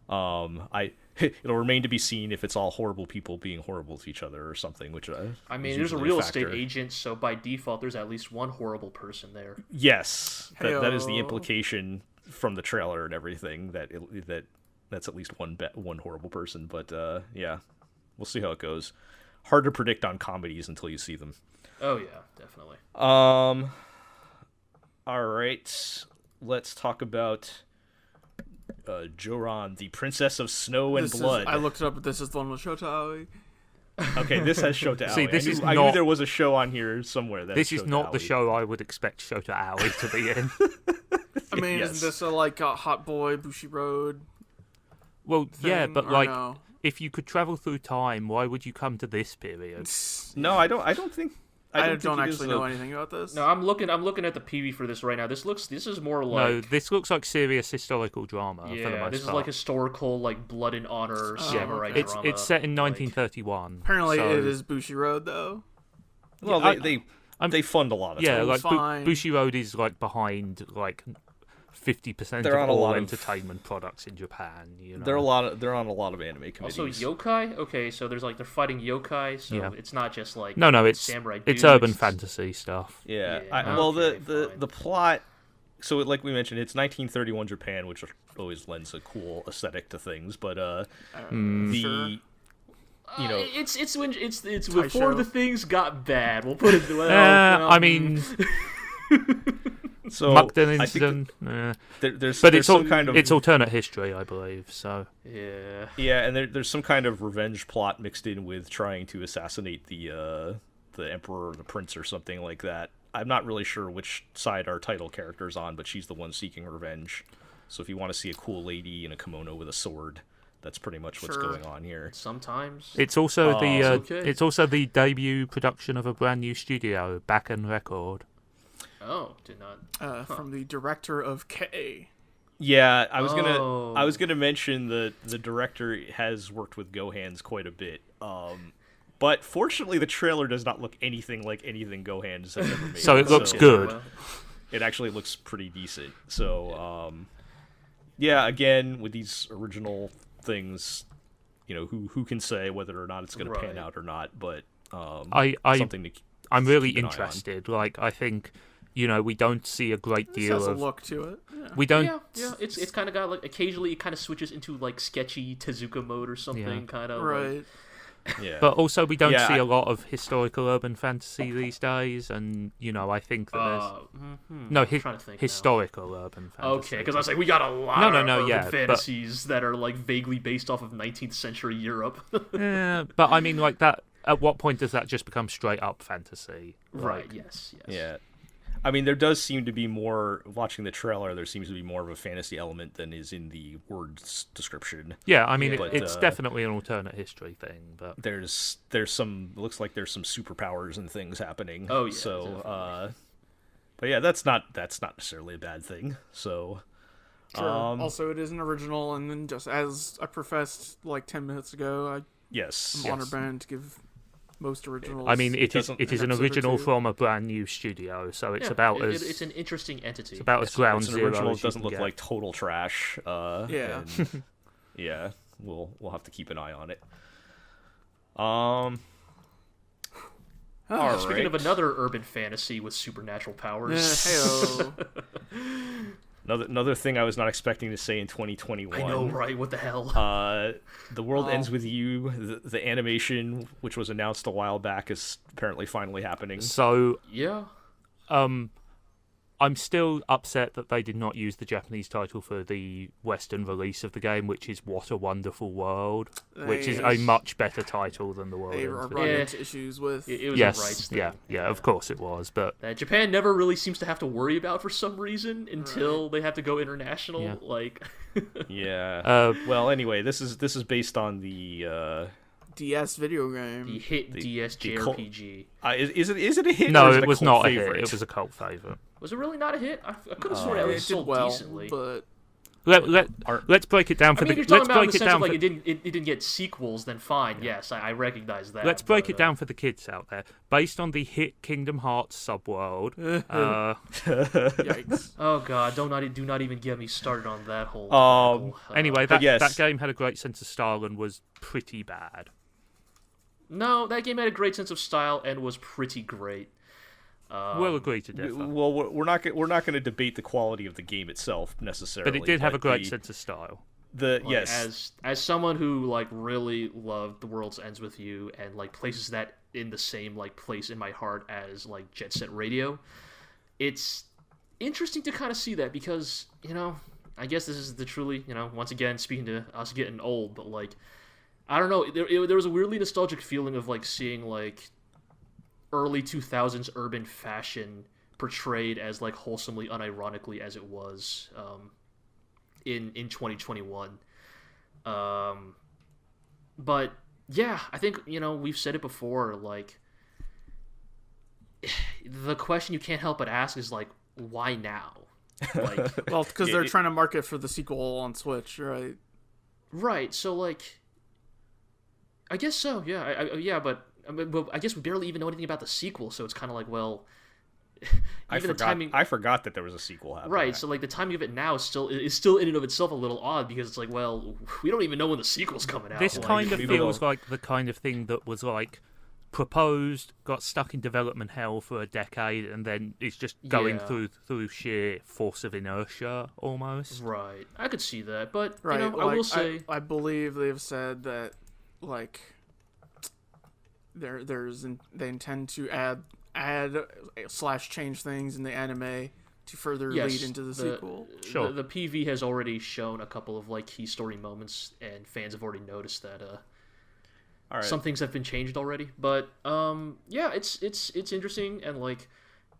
It'll remain to be seen if it's all horrible people being horrible to each other or something. Which I mean, is there's a usually real factor. estate agent, so by default, there's at least one horrible person there. Yes, that is the Heyo. implication from the trailer and everything. That's at least one horrible person. But yeah, we'll see how it goes. Hard to predict on comedies until you see them. Oh yeah, definitely. All right, let's talk about Joran, the Princess of Snow and Blood. I looked it up, but this is the one with Shota Aoi. Okay, this has Shota Aoi. See, this is I knew not- there was a show on here somewhere. That This has is Shota not the Aoi. show I would expect Shota Aoi to be in. I mean, Yes. isn't this a Hot Boy Bushi Road? Well, yeah, thing, but or like, no? if you could travel through time, why would you come to this period? No, I don't think. I think don't it is actually know anything about this. No, I'm looking at the PV for this right now. This is more like No, this looks like serious historical drama for the yeah, most this is part. like historical like blood and honor samurai okay. drama. It's set in like- 1931. Apparently, so, it is Bushi Road though. Well, Yeah, they fund a lot of Yeah, stuff. like fine. Bushi Road is like behind like 50% They're of on a all lot of- entertainment products in Japan. You know, They're on a lot of anime committees. Also yokai. Okay, so they're fighting yokai. So Yeah. it's not just like no, it's samurai it's dudes. urban fantasy stuff. Yeah. Yeah, Well, okay, the fine. the plot. So, like we mentioned, it's 1931 Japan, which always lends a cool aesthetic to things. But the Sure. you know, It's when it's Taisho. before the things got bad. We'll put it. Well, I mean, so I think McDonald's, there's but it's some kind of it's alternate history, I believe. So yeah. yeah, and there's some kind of revenge plot mixed in with trying to assassinate the emperor or the prince or something like that. I'm not really sure which side our title character's on, but she's the one seeking revenge. So if you want to see a cool lady in a kimono with a sword, that's pretty much what's Sure. going on here. Sometimes it's also okay. it's also the debut production of a brand new studio, Back and Record. did not. From the director of K. Yeah, I Oh. was gonna mention that the director has worked with Gohan's quite a bit. But fortunately, the trailer does not look anything like anything Gohan's has ever made. So it looks good. It actually looks pretty decent. So, yeah, again, with these original things, who can say whether or not it's going to pan Right. out or not? But something to I'm really keep an eye on. interested. Like, I think, we don't see a great This deal has a of. look to it. Yeah. We don't. Yeah. It's kind of got like occasionally it kind of switches into like sketchy Tezuka mode or something. Yeah. Kind of Right. Yeah, But also, we don't Yeah, see I- a lot of historical urban fantasy these days, and I think that there's no trying to think now. historical urban fantasy. Okay, because I was like, we got a lot No, of urban yeah, but- fantasies that are like vaguely based off of 19th century Europe. Yeah, but I mean, like that. At what point does that just become straight up fantasy? Right. Like, Yes. yeah. I mean, there does seem to be more. Watching the trailer, there seems to be more of a fantasy element than is in the words description. Yeah, I mean, Yeah. it's But, definitely an alternate history thing, but There's some looks like there's some superpowers and things happening. Oh, yeah, So definitely. but yeah, that's not necessarily a bad thing. So Sure. Also, it is an original, and then just as I professed like 10 minutes ago, I'm yes, honor bound to give most originals. I mean, it is doesn't- it is an episode or original two. from a brand new studio, so it's Yeah, about as it's an interesting entity. it's about as ground it's an zero original. as It you doesn't can look get. like total trash. Yeah. and, yeah. We'll have to keep an eye on it. All Speaking of right. another urban fantasy with supernatural powers. Heyo. Another thing I was not expecting to say in 2021. I know, right? What the hell? The World Ends With You, the animation, which was announced a while back, is apparently finally happening. So yeah. I'm still upset that they did not use the Japanese title for the Western release of the game, which is What a Wonderful World, which is a much better title than the World. They Ends are with. running into issues with. It was Yes, a rights thing. yeah, of course it was, but Japan never really seems to have to worry about for some reason until they have to go international. Yeah. Like, Yeah. Well, anyway, this is based on the DS video game. the hit DS JRPG. Is it a hit? no, or is it was a not cult a hit. favorite? It was a cult favorite. Was it really not a hit? I could have sworn it at It least did sold well, decently. but Let's break it down for I mean, the. if you're Let's talking about in break the it sense down of like for. it didn't get sequels, then fine. Yes, I recognize that. Let's break but, it down for the kids out there. Based on the hit Kingdom Hearts subworld, yikes. Oh god, do not even get me started on that whole. anyway, but yes. that game had a great sense of style and was pretty bad. No, that game had a great sense of style and was pretty great. We'll agree to differ. Well, we're not going to debate the quality of the game itself necessarily. But it did have a great sense of style. Yes, as someone who like really loved The World's Ends with You and like places that in the same like place in my heart as like Jet Set Radio, it's interesting to kind of see that because I guess this is the truly once again speaking to us getting old, but like I don't know, there was a weirdly nostalgic feeling of like seeing like early 2000s urban fashion portrayed as like wholesomely unironically as it was in 2021. But yeah, I think we've said it before, like the question you can't help but ask is like, why now? Like, Well, because they're trying to market for the sequel on Switch, right? Right. So like, I guess so. Yeah. But I guess we barely even know anything about the sequel, so it's kind of like, well, I forgot that there was a sequel happening. Right. So like the timing of it now is still in and of itself a little odd because it's like, well, we don't even know when the sequel's coming out. This like, kind of feels like the kind of thing that was like proposed, got stuck in development hell for a decade, and then it's just going through sheer force of inertia almost. Right. I could see that, but Right. I will say I believe they've said that like they intend to add / change things in the anime to further lead into the sequel. Sure. The PV has already shown a couple of like key story moments, and fans have already noticed that some things have been changed already. But yeah, it's interesting, and like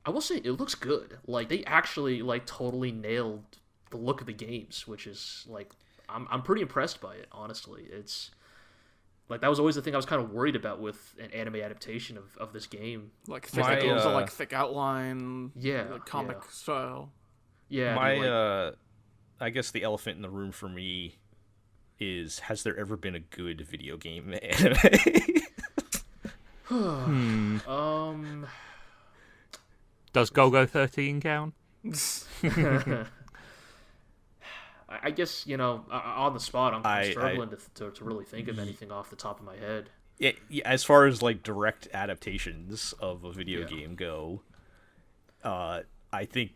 I will say it looks good. Like they actually like totally nailed the look of the games, which is like I'm pretty impressed by it. Honestly, it's. Like, that was always the thing I was kind of worried about with an anime adaptation of this game. Like thick outline, like comic style. Yeah. I guess the elephant in the room for me is, has there ever been a good video game anime? Does Golgo 13 count? I guess, on the spot, I'm struggling to really think of anything off the top of my head. Yeah, as far as, like, direct adaptations of a video game go, I think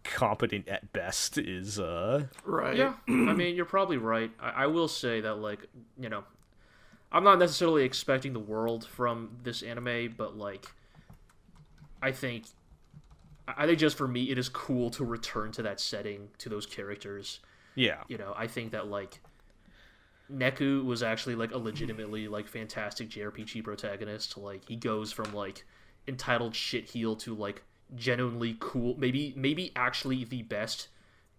competent at best is... Right. Yeah, I mean, you're probably right. I will say that, like, I'm not necessarily expecting the world from this anime, but, like, I think just for me, it is cool to return to that setting, to those characters. Yeah. I think that, like, Neku was actually, like, a legitimately, like, fantastic JRPG protagonist. Like, he goes from, like, entitled shitheel to, like, genuinely cool, maybe actually the best,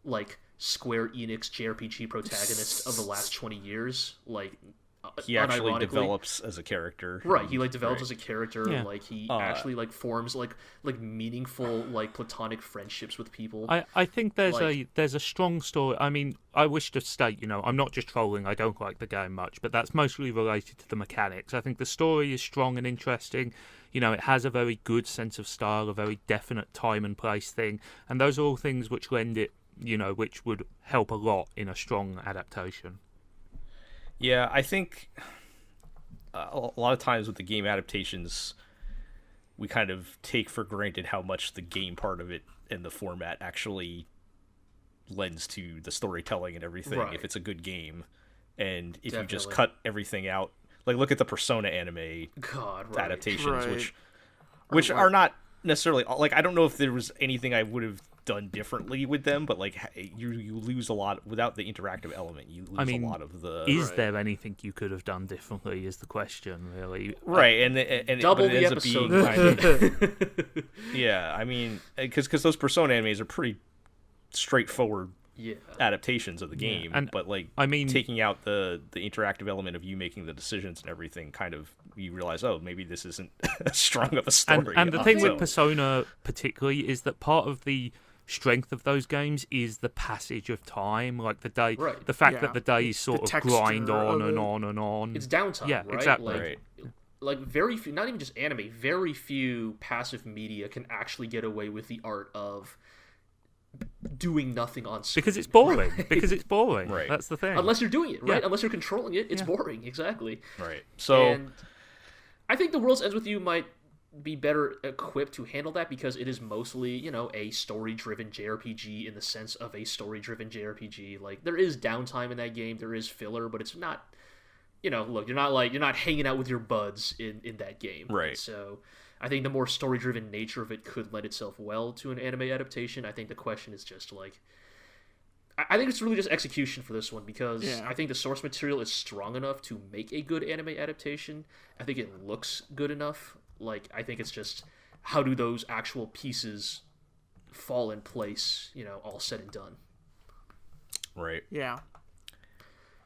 like, Square Enix JRPG protagonist of the last 20 years. Like, he actually develops as a character. Right, he like develops as a character. Yeah. Like he actually like forms like meaningful like platonic friendships with people. I think there's a strong story. I mean, I wish to state, I'm not just trolling. I don't like the game much, but that's mostly related to the mechanics. I think the story is strong and interesting. It has a very good sense of style, a very definite time and place thing, and those are all things which lend it, which would help a lot in a strong adaptation. Yeah, I think a lot of times with the game adaptations, we kind of take for granted how much the game part of it and the format actually lends to the storytelling and everything, if it's a good game. And if you just cut everything out, like look at the Persona anime adaptations, which are not necessarily, like, I don't know if there was anything I would have done differently with them, but like you lose a lot without the interactive element. You lose a lot of the. Is there anything you could have done differently? Is the question really? Right, and double it the ends episode. up being kind of, yeah, I mean, because those Persona animes are pretty straightforward adaptations of the game, but like I mean, taking out the interactive element of you making the decisions and everything, kind of you realize, oh, maybe this isn't as strong of a story. And the thing with Persona particularly is that part of the strength of those games is the passage of time, like the day, the fact that the days sort of grind on and on and on. It's downtime, yeah, right? exactly. Like very few, not even just anime, very few passive media can actually get away with the art of doing nothing on screen. Because it's boring. Because it's boring. Right. That's the thing. Unless you're doing it, right? Unless you're controlling it, it's boring. Exactly. Right. So, and I think The World's Ends With You might be better equipped to handle that because it is mostly, a story-driven JRPG in the sense of a story-driven JRPG. Like, there is downtime in that game, there is filler, but it's not, look, you're not hanging out with your buds in that game. Right. So I think the more story-driven nature of it could lend itself well to an anime adaptation. I think the question is just like, I think it's really just execution for this one because I think the source material is strong enough to make a good anime adaptation. I think it looks good enough. Like, I think it's just how do those actual pieces fall in place, all said and done. Right. Yeah.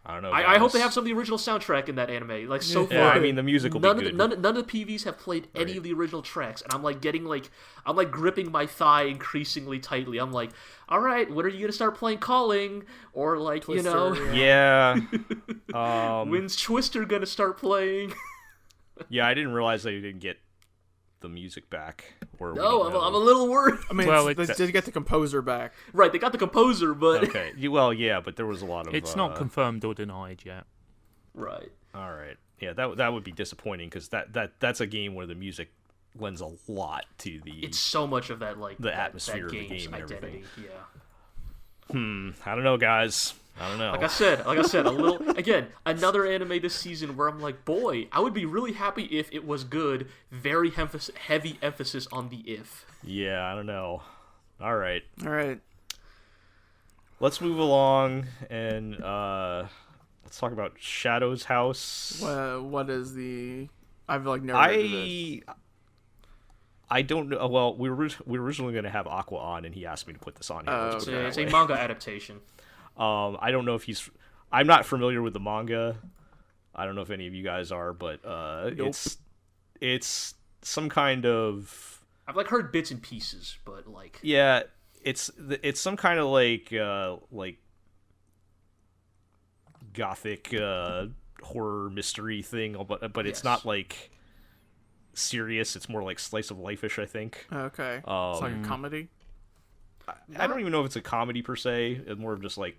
I don't know. I hope they have some of the original soundtrack in that anime. Like, so far, I mean, the music will be good. None of the PVs have played any of the original tracks, and I'm like I'm like gripping my thigh increasingly tightly. I'm like, all right, when are you gonna start playing Calling? Or like, Twister, yeah. When's Twister gonna start playing? Yeah, I didn't realize that you didn't get the music back. No, I'm a little worried. I mean, they did get the composer back. Right, they got the composer, but... Okay, well, yeah, but there was a lot of... It's not confirmed or denied yet. Right. All right. Yeah, that would be disappointing, because that's a game where the music lends a lot to the... It's so much of that, like... The atmosphere of the game's game and identity. everything. Yeah. I don't know, guys. I don't know. Like I said, a little... Again, another anime this season where I'm like, boy, I would be really happy if it was good. Very heavy emphasis on the if. Yeah, I don't know. All right. Let's move along and let's talk about Shadow's House. What is the... I've like never heard of this. I don't know. Well, we were originally going to have Aqua on, and he asked me to put this on here. It's a manga adaptation. I don't know if I'm not familiar with the manga. I don't know if any of you guys are, but Nope. it's some kind of... I've like heard bits and pieces, but like... Yeah, it's some kind of like gothic horror mystery thing, but it's not like serious. It's more like slice of life-ish, I think. Okay. It's like a comedy? I don't even know if it's a comedy per se. It's more of just like...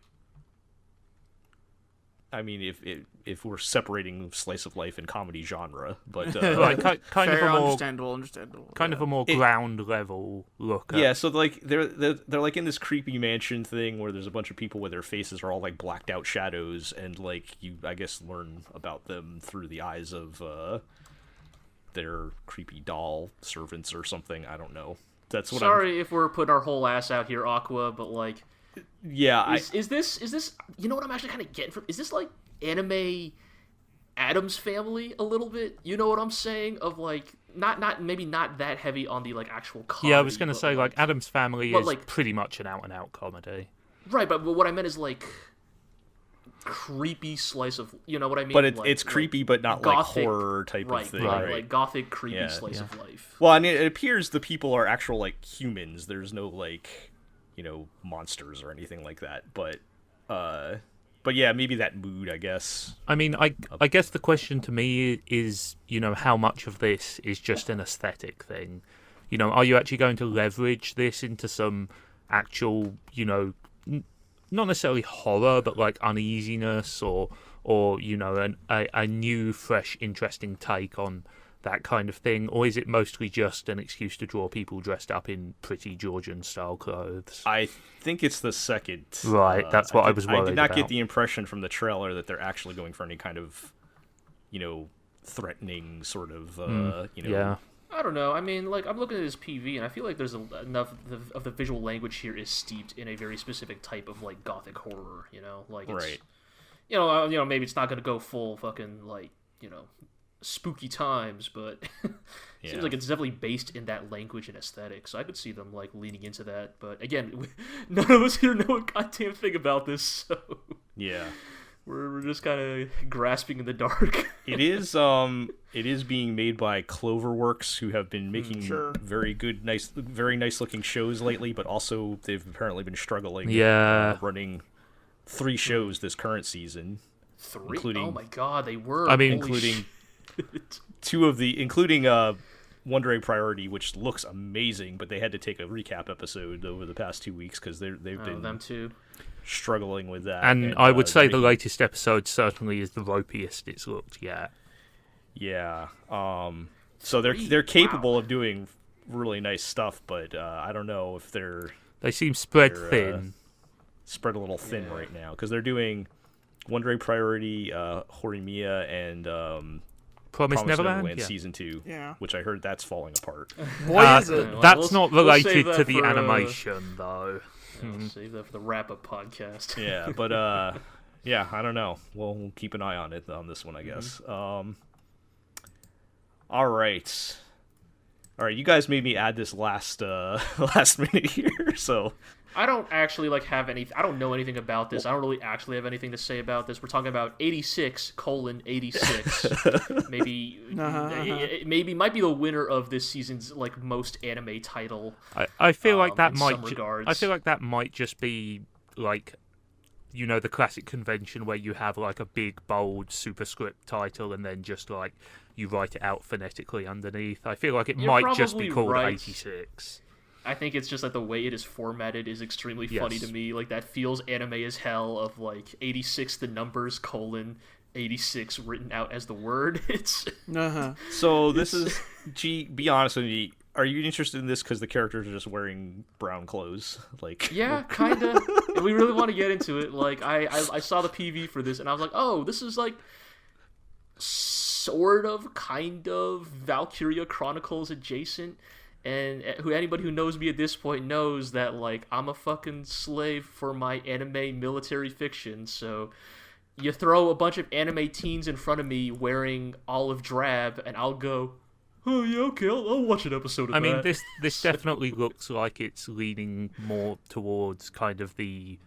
I mean, if we're separating slice of life and comedy genre, but like kind Fair, of a more understandable. kind of a more ground level look. Yeah, so like they're like in this creepy mansion thing where there's a bunch of people where their faces are all like blacked out shadows, and like you, I guess, learn about them through the eyes of their creepy doll servants or something. I don't know. That's what. Sorry if we're putting our whole ass out here, Aqua, but like. Yeah, is this you know what I'm actually kind of getting from? Is this like anime Addams Family a little bit? You know what I'm saying? Of like not maybe not that heavy on the like actual comedy. Yeah, I was gonna say like Addams Family is like, pretty much an out and out comedy. Right, but what I meant is like creepy slice of, you know what I mean? But like, it's creepy, but not gothic, like horror type of thing. Right, like gothic creepy slice of life. Well, I mean, it appears the people are actual like humans. There's no like, monsters or anything like that. But yeah, maybe that mood, I guess. I mean, I guess the question to me is, how much of this is just an aesthetic thing? Are you actually going to leverage this into some actual, not necessarily horror, but like uneasiness or a new, fresh, interesting take on that kind of thing? Or is it mostly just an excuse to draw people dressed up in pretty Georgian-style clothes? I think it's the second. Right, that's what I was worried about. I did not get the impression from the trailer that they're actually going for any kind of, threatening sort of, I don't know. I mean, like, I'm looking at this PV, and I feel like there's enough of the visual language here is steeped in a very specific type of, like, gothic horror, you know? Like, it's, Right. You know, maybe it's not going to go full fucking, like, you know, spooky times, but seems like it's definitely based in that language and aesthetic, so I could see them, like, leaning into that. But, again, none of us here know a goddamn thing about this, so... Yeah. We're just kind of grasping in the dark. It is being made by Cloverworks, who have been making very nice looking shows lately, but also they've apparently been struggling. Running 3 shows this current season. 3? Including, oh my god, they were. I mean, including shit. 2 of the, including Wonder Egg Priority, which looks amazing, but they had to take a recap episode over the past 2 weeks because they've been them too. Struggling with that. And I would say the latest episode certainly is the ropiest it's looked yet. Yeah. So they're capable of doing really nice stuff, but I don't know if they seem spread thin. Spread a little thin right now because they're doing Wonder Egg Priority, Horimiya, and Promised Neverland Season 2, which I heard that's falling apart. What is it? That's not related to the animation, though. We'll save that for the wrap-up podcast. Yeah, but yeah, I don't know. We'll keep an eye on it on this one, I guess. All right. You guys made me add this last minute here, so I don't actually have any. I don't know anything about this. I don't really actually have anything to say about this. We're talking about 86:86. Maybe maybe might be the winner of this season's most anime title. I feel like that might. Regards. I feel like that might just be the classic convention where you have a big bold superscript title and then just you write it out phonetically underneath. I feel like it might just be called 86. I think it's just the way it is formatted is extremely funny to me. That feels anime as hell of 86 the numbers : 86 written out as the word. It's So this is be honest with me. Are you interested in this because the characters are just wearing brown clothes? Yeah, kind of. And we really want to get into it. I saw the PV for this and I was like, oh, this is sort of, kind of Valkyria Chronicles adjacent. And anybody who knows me at this point knows that, I'm a fucking slave for my anime military fiction, so you throw a bunch of anime teens in front of me wearing olive drab, and I'll go, oh, yeah, okay, I'll watch an episode of that. I mean, this definitely looks like it's leaning more towards kind of the,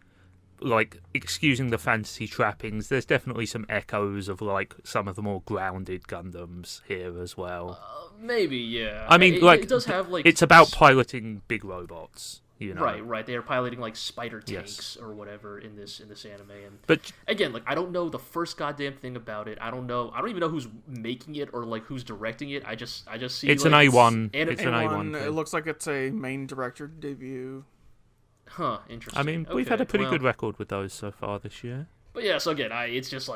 excusing the fantasy trappings, there's definitely some echoes of, some of the more grounded Gundams here as well. Maybe, yeah. I mean, it does have it's about piloting big robots, you know. Right. They are piloting spider tanks or whatever in this anime. And but again, I don't know the first goddamn thing about it. I don't even know who's making it or who's directing it. I just see it's an A1. It's an A1. It looks like it's a main director debut. Huh, interesting. I mean, we've had a pretty good record with those so far this year. But yeah, so again, it's just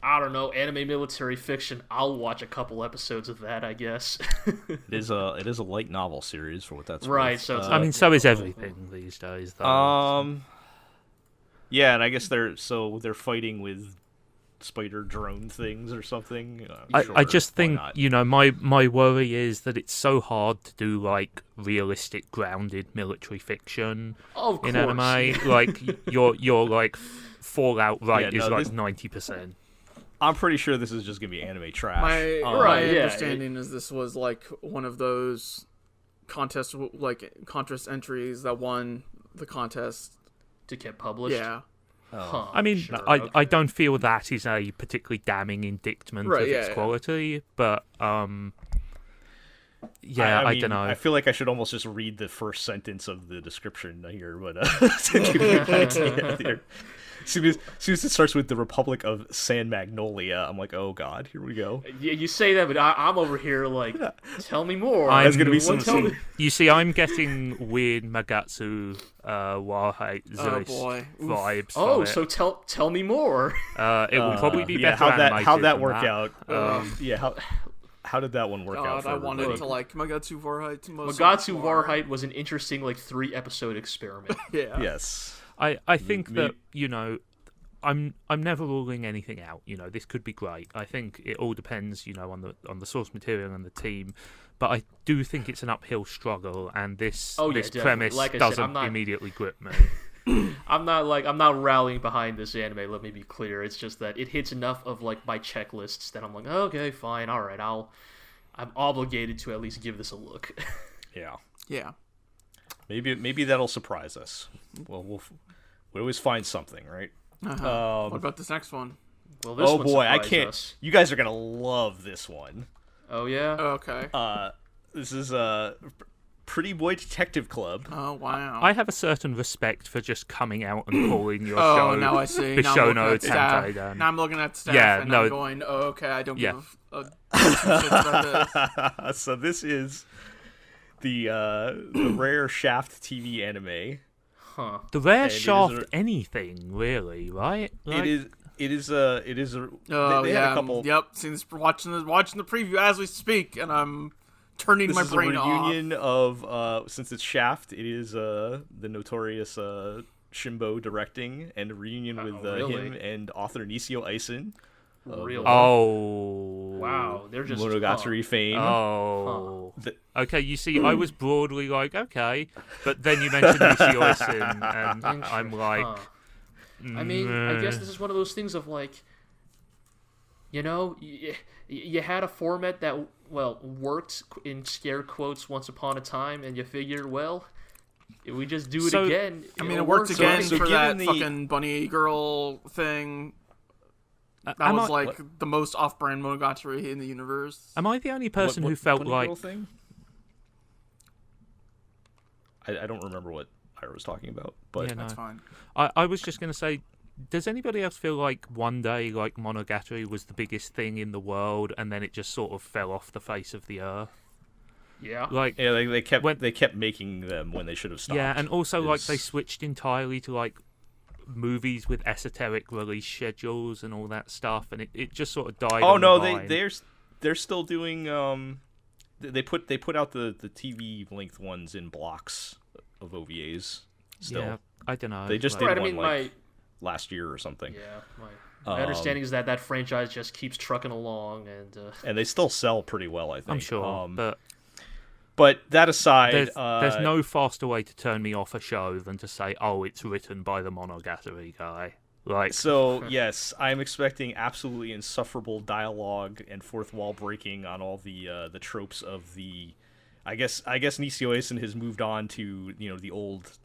I don't know, anime military fiction. I'll watch a couple episodes of that, I guess. It is a light novel series for what that's right. worth. So it's I mean, so is everything these days, though. Yeah, and I guess they're fighting with spider drone things or something. I just think my worry is that it's so hard to do realistic grounded military fiction in anime. Your Fallout is 90%. I'm pretty sure this is just gonna be anime trash. My understanding is this was one of those contest entries that won the contest to get published. Yeah. Huh, I mean, sure, I don't feel that is a particularly damning indictment of its quality, but I don't know. I feel like I should almost just read the first sentence of the description here, but to give you an idea here. As soon as it starts with the Republic of San Magnolia, I'm like, oh god, here we go. Yeah, you say that, but I'm over here tell me more. There's gonna be some. You see, I'm getting weird Magatsu Warhate vibes. Oh, so tell me more. It will probably be better. How'd that work out? How did that one work out? I wanted to Magatsu Warhite. Magatsu Warhite was an interesting 3-episode experiment. Yeah. Yes. I think that I'm never ruling anything out. This could be great. I think it all depends, on the source material and the team. But I do think it's an uphill struggle, and this premise doesn't immediately grip me. I'm not rallying behind this anime. Let me be clear. It's just that it hits enough of like my checklists that I'm like, okay, fine, all right, I'm obligated to at least give this a look. Yeah. Maybe that'll surprise us. Well, we always find something, right? What about this next one? Well, this one boy, I can't. Us. You guys are gonna love this one. Oh yeah. Okay. This is Pretty Boy Detective Club. Oh wow. I have a certain respect for just coming out and calling your show. show. Oh, now I see. Bishono Tantei. Now I'm looking at staff I'm going, oh, okay, I don't give a shit about this. So this is the rare Shaft TV anime. Huh. The rare Shaft anything, really, right? Like, it is a. Oh they yeah. had a couple. Yep. Seen this, watching the preview as we speak, and I'm turning my brain off. This is a reunion of since it's Shaft, it is the notorious Shimbo directing, and a reunion with him and author Nisio Eisen. Really? Oh. Wow. They're just Monogatari fame. Oh. Okay, you see, I was broadly like, okay, but then you mentioned Nisio Eisen, and I'm like... I mean, I guess this is one of those things of like, you had a format that, worked in scare quotes once upon a time, and you figured, if we just do it again. I mean, it worked again for that fucking bunny girl thing. That was the most off-brand Monogatari in the universe. Am I the only person who felt like... Girl thing? I don't remember what Ira was talking about, but that's fine. I was just going to say, does anybody else feel like one day Monogatari was the biggest thing in the world, and then it just sort of fell off the face of the earth? Yeah. They kept making them when they should have stopped. Yeah, and also they switched entirely to movies with esoteric release schedules and all that stuff, and it just sort of died. Oh no, they're still doing they put out the TV length ones in blocks of OVAs still. Yeah, I don't know. They just did one last year or something. Yeah, my understanding is that franchise just keeps trucking along, and they still sell pretty well, I think. I'm sure, but that aside, there's no faster way to turn me off a show than to say, "Oh, it's written by the Monogatari guy." Yes, I'm expecting absolutely insufferable dialogue and fourth wall breaking on all the tropes of the. I guess Nisio Eisen has moved on to the old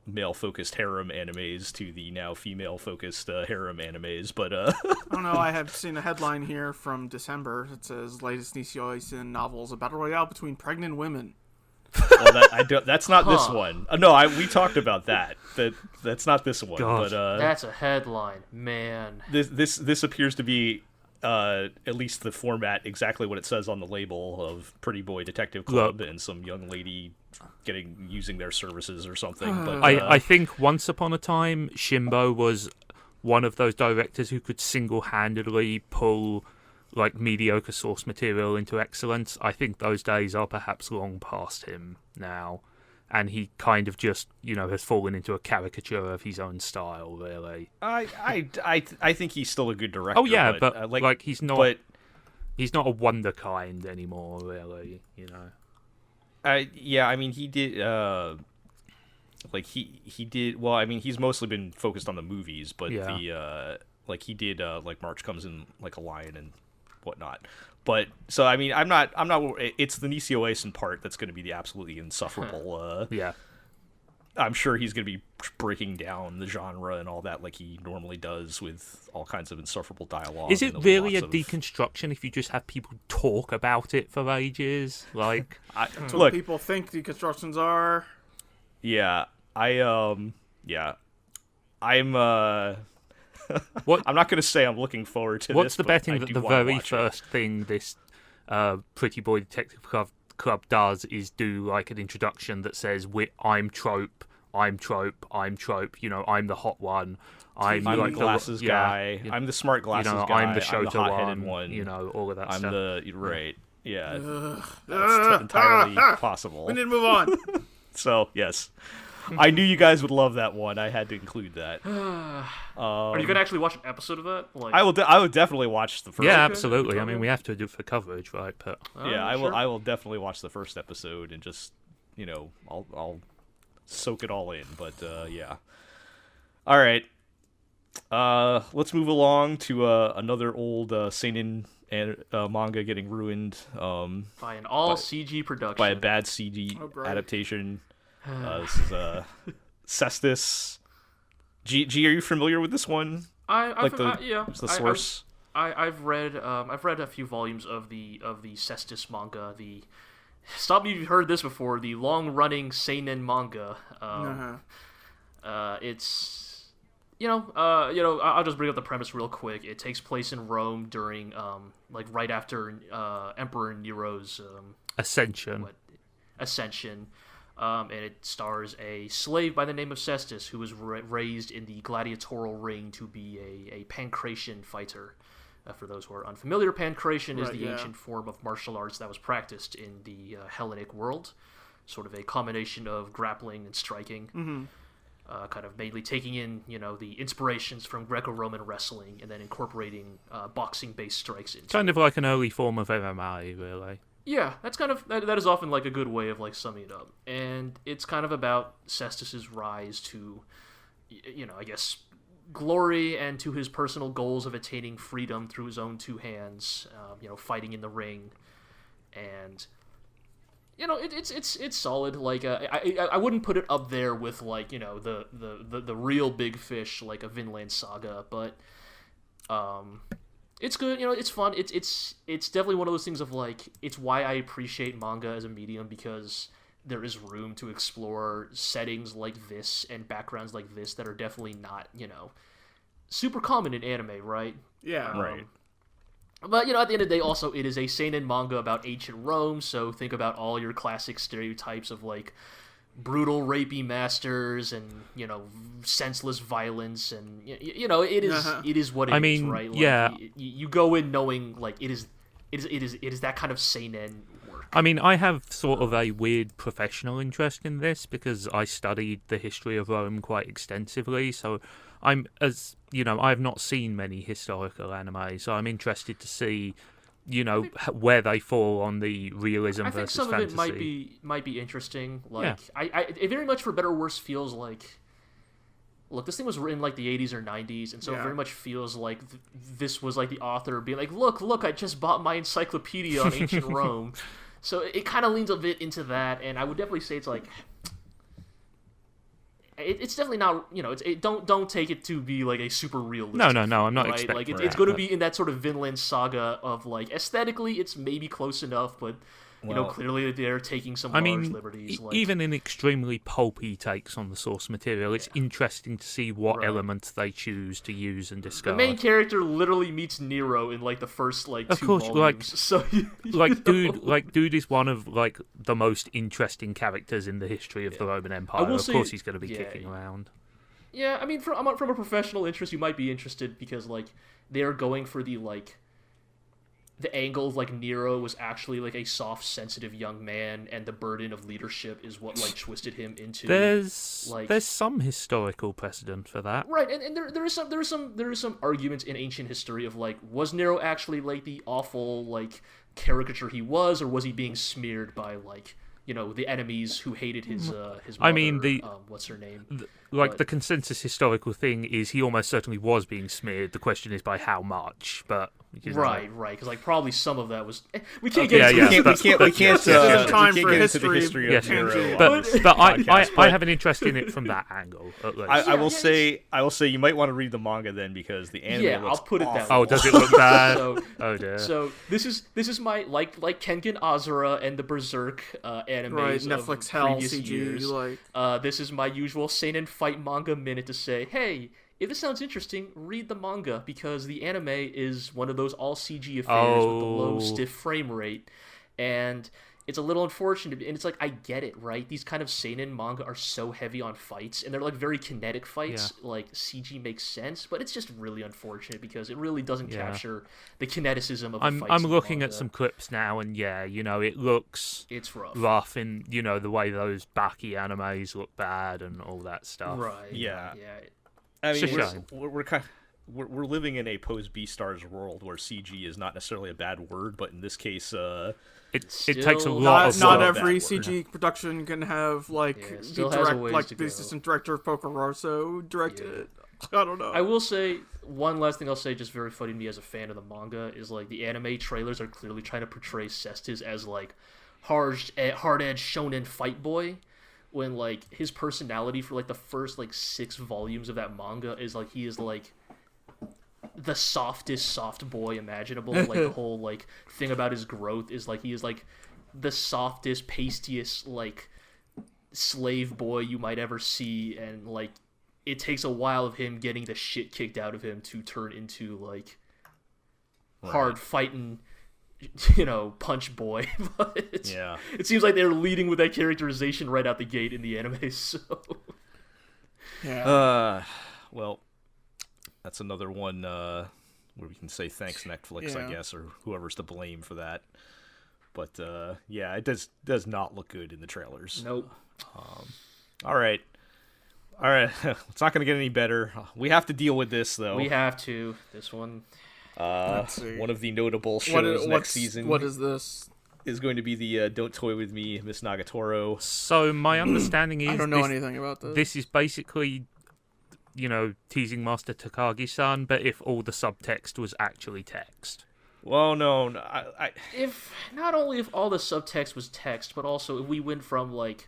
male focused harem animes to the now female focused harem animes, but I don't know. I have seen a headline here from December. It says latest Nisio Eisen novels, a battle royale between pregnant women. Well, that's not this one. No, we talked about that. That's not this one. God. But that's a headline, man. This appears to be at least the format exactly what it says on the label of Pretty Boy Detective Club and some young lady using their services or something. But I think once upon a time Shimbo was one of those directors who could single-handedly pull mediocre source material into excellence. I think those days are perhaps long past him now, and he kind of just has fallen into a caricature of his own style, really. I think he's still a good director. Oh yeah, but he's not. But he's not a wonder kind anymore, really. Yeah, I mean, he did. He did. Well, I mean, he's mostly been focused on the movies, but he did March Comes in Like a Lion and whatnot. But so I mean, I'm not. It's the Nisio Eisen part that's going to be the absolutely insufferable. Yeah. I'm sure he's going to be breaking down the genre and all that like he normally does with all kinds of insufferable dialogue. Is it really a deconstruction if you just have people talk about it for ages? That's what people think deconstructions are. Yeah, I'm I'm not going to say I'm looking forward to What's this. the betting that the very first thing this Pretty Boy Detective Club does is do an introduction that says, I'm trope, I'm trope, I'm the hot one, I'm the glasses guy, I'm the smart glasses guy, I'm the Shota hot-headed one, all of that I'm stuff. Right, yeah, that's entirely possible. We need to move on. So, yes. I knew you guys would love that one. I had to include that. Are you gonna actually watch an episode of that? Like, I would definitely watch the first. Yeah, episode. absolutely. I mean, we have to do it for coverage, right? But Yeah, I sure. will definitely watch the first episode and just, I'll soak it all in. But yeah. All right. Let's move along to another old seinen manga getting ruined by an all CG production. by a bad CG adaptation. This is Cestus. G, are you familiar with this one? Yeah. It's the source. I've read a few volumes of the Cestus manga. Stop me if you've heard this before. The long running seinen manga. It's I'll just bring up the premise real quick. It takes place in Rome during right after Emperor Nero's Ascension. And it stars a slave by the name of Cestus, who was raised in the gladiatorial ring to be a pancration fighter. For those who are unfamiliar, pancration is the ancient form of martial arts that was practiced in the Hellenic world, sort of a combination of grappling and striking. Mm-hmm. Kind of mainly taking in, the inspirations from Greco-Roman wrestling and then incorporating boxing-based strikes into Kind of like an early form of MMA, really. Yeah, that's kind of that is often like a good way of like summing it up, and it's kind of about Cestus's rise to, I guess, glory and to his personal goals of attaining freedom through his own two hands, fighting in the ring, and it's solid. Like I wouldn't put it up there with like the real big fish like a Vinland Saga, but it's good. It's fun. It's definitely one of those things of like it's why I appreciate manga as a medium, because there is room to explore settings like this and backgrounds like this that are definitely not super common in anime, right? Yeah, right. But at the end of the day, also it is a seinen manga about ancient Rome, so think about all your classic stereotypes of like brutal, rapey masters and senseless violence, and it is what it is, right? Like, yeah. You go in knowing like it is that kind of seinen work. I mean, I have sort of a weird professional interest in this because I studied the history of Rome quite extensively, so I have not seen many historical anime, so I'm interested to see, where they fall on the realism versus fantasy. I think some of it might be interesting. Like, yeah. It very much, for better or worse, feels like, look, this thing was written like the 80s or 90s, and so it very much feels like this was like the author being like, look, I just bought my encyclopedia on ancient Rome. So it kind of leans a bit into that, and I would definitely say it's like... It's definitely not, don't take it to be like a super realistic. No, I'm not right? expecting like that. It's going to be in that sort of Vinland Saga of like aesthetically, it's maybe close enough, but clearly they're taking some large liberties. Even in extremely pulpy takes on the source material, it's interesting to see what elements they choose to use and discard. The main character literally meets Nero in like the first like of 2 course, volumes. So dude is one of like the most interesting characters in the history of the Roman Empire. Of course, he's going to be kicking around. Yeah, I mean, from a professional interest, you might be interested because like they're going for the angle of like Nero was actually like a soft, sensitive young man, and the burden of leadership is what like twisted him into. There's some historical precedent for that, right? And there is some arguments in ancient history of like, was Nero actually like the awful like caricature he was, or was he being smeared by like the enemies who hated his mother? I mean, what's her name? The consensus historical thing is he almost certainly was being smeared. The question is by how much, but right, because like probably some of that was. We can't get into we can't time get for into the history of Nero. But I have an interest in it from that angle. At least. I will say you might want to read the manga then, because the anime looks I'll put it awful. that way. Oh, does it look bad? Oh dear. So this is my like Kengan Azura and the Berserk animes Netflix of hell previous CG. years. This is my usual seinen fight manga minute to say, hey, if this sounds interesting, read the manga, because the anime is one of those all CG affairs with the low, stiff frame rate. And it's a little unfortunate, and it's like, I get it, right? These kind of seinen manga are so heavy on fights, and they're like very kinetic fights. Yeah. Like CG makes sense, but it's just really unfortunate because it really doesn't capture the kineticism of the fights. I'm in looking manga. at some clips now, and it looks It's rough, and the way those Baki animes look bad and all that stuff. Right. Yeah. Yeah. I mean, It's a shame. we're living in a post Beastars world where CG is not necessarily a bad word, but in this case, It Still takes a lot of Not work. every that CG production can have like Yeah, it the still has a direct, ways like to the go. assistant director of Pocoroso directed it. I don't know. I will say one last thing I'll say, just very funny to me as a fan of the manga, is like the anime trailers are clearly trying to portray Cestus as like hard-edged shonen fight boy, when like his personality for like the first like 6 volumes of that manga is like he is like the softest soft boy imaginable. Like the whole like thing about his growth is like he is like the softest, pastiest like slave boy you might ever see, and like it takes a while of him getting the shit kicked out of him to turn into like hard fighting, punch boy. But it seems like they're leading with that characterization right out the gate in the anime. So well, that's another one where we can say thanks Netflix, I guess, or whoever's to blame for that. But it does not look good in the trailers. Nope. All right. It's not going to get any better. We have to deal with this, though. We have to. This one. One of the notable shows next season. What is this? Is going to be the Don't Toy With Me, Miss Nagatoro. So my understanding is I don't know anything about this. This is basically, teasing Master Takagi-san, but if all the subtext was actually text. Well, no, If not only if all the subtext was text, but also if we went from like,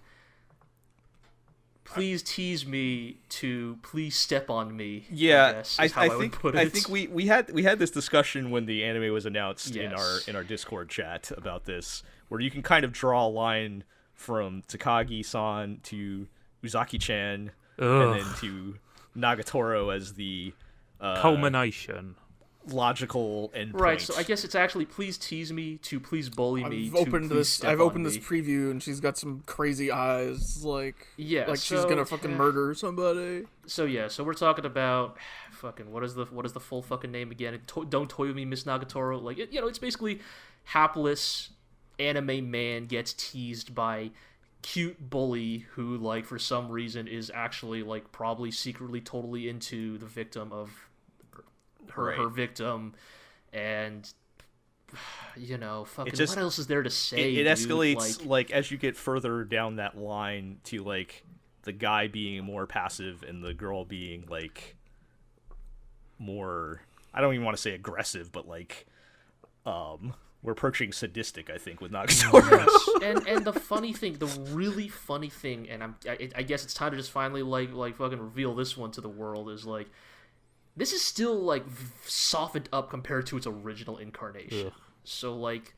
please tease me to please step on me. Yeah, I think we had this discussion when the anime was announced Yes. in our Discord chat about this, where you can kind of draw a line from Takagi-san to Uzaki-chan, and then to Nagatoro as the culmination. Logical endpoint. Right, so I guess it's actually please tease me to please bully me. I've opened this me. preview and she's got some crazy eyes, like she's so, gonna fucking murder somebody. So we're talking about fucking what is the full fucking name again? Don't Toy With Me, Miss Nagatoro. Like it's basically hapless anime man gets teased by cute bully who like for some reason is actually like probably secretly totally into the victim of her victim, and fucking what else is there to say? It escalates like as you get further down that line to like the guy being more passive and the girl being like more, I don't even want to say aggressive, but like we're approaching sadistic, I think, with Nagatoro. Yes. and the really funny thing, and I guess it's time to just finally like fucking reveal this one to the world, is like this is still like softened up compared to its original incarnation. Ugh. So like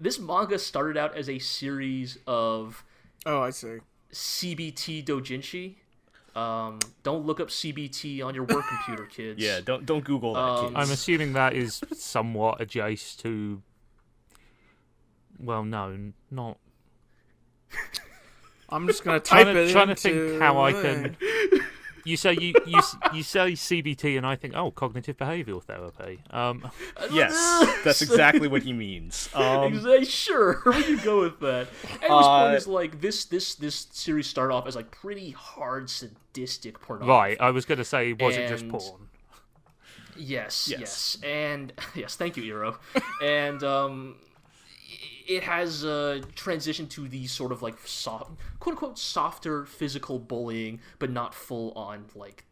this manga started out as a series of I see. CBT doujinshi. Don't look up CBT on your work computer, kids. Yeah, don't Google that, kids. I'm assuming that is somewhat adjacent to. Well, no, not. I'm just gonna type trying to think how I can. You say you say CBT, and I think, cognitive behavioral therapy. Yes, that's exactly what he means. Sure, we can go with that. And his point is like this series started off as like pretty hard sadistic pornography. Right, I was gonna say, was it just porn? Yes, and yes, thank you, Eero. And it has transitioned to the sort of like soft, quote unquote, softer physical bullying, but not full on like.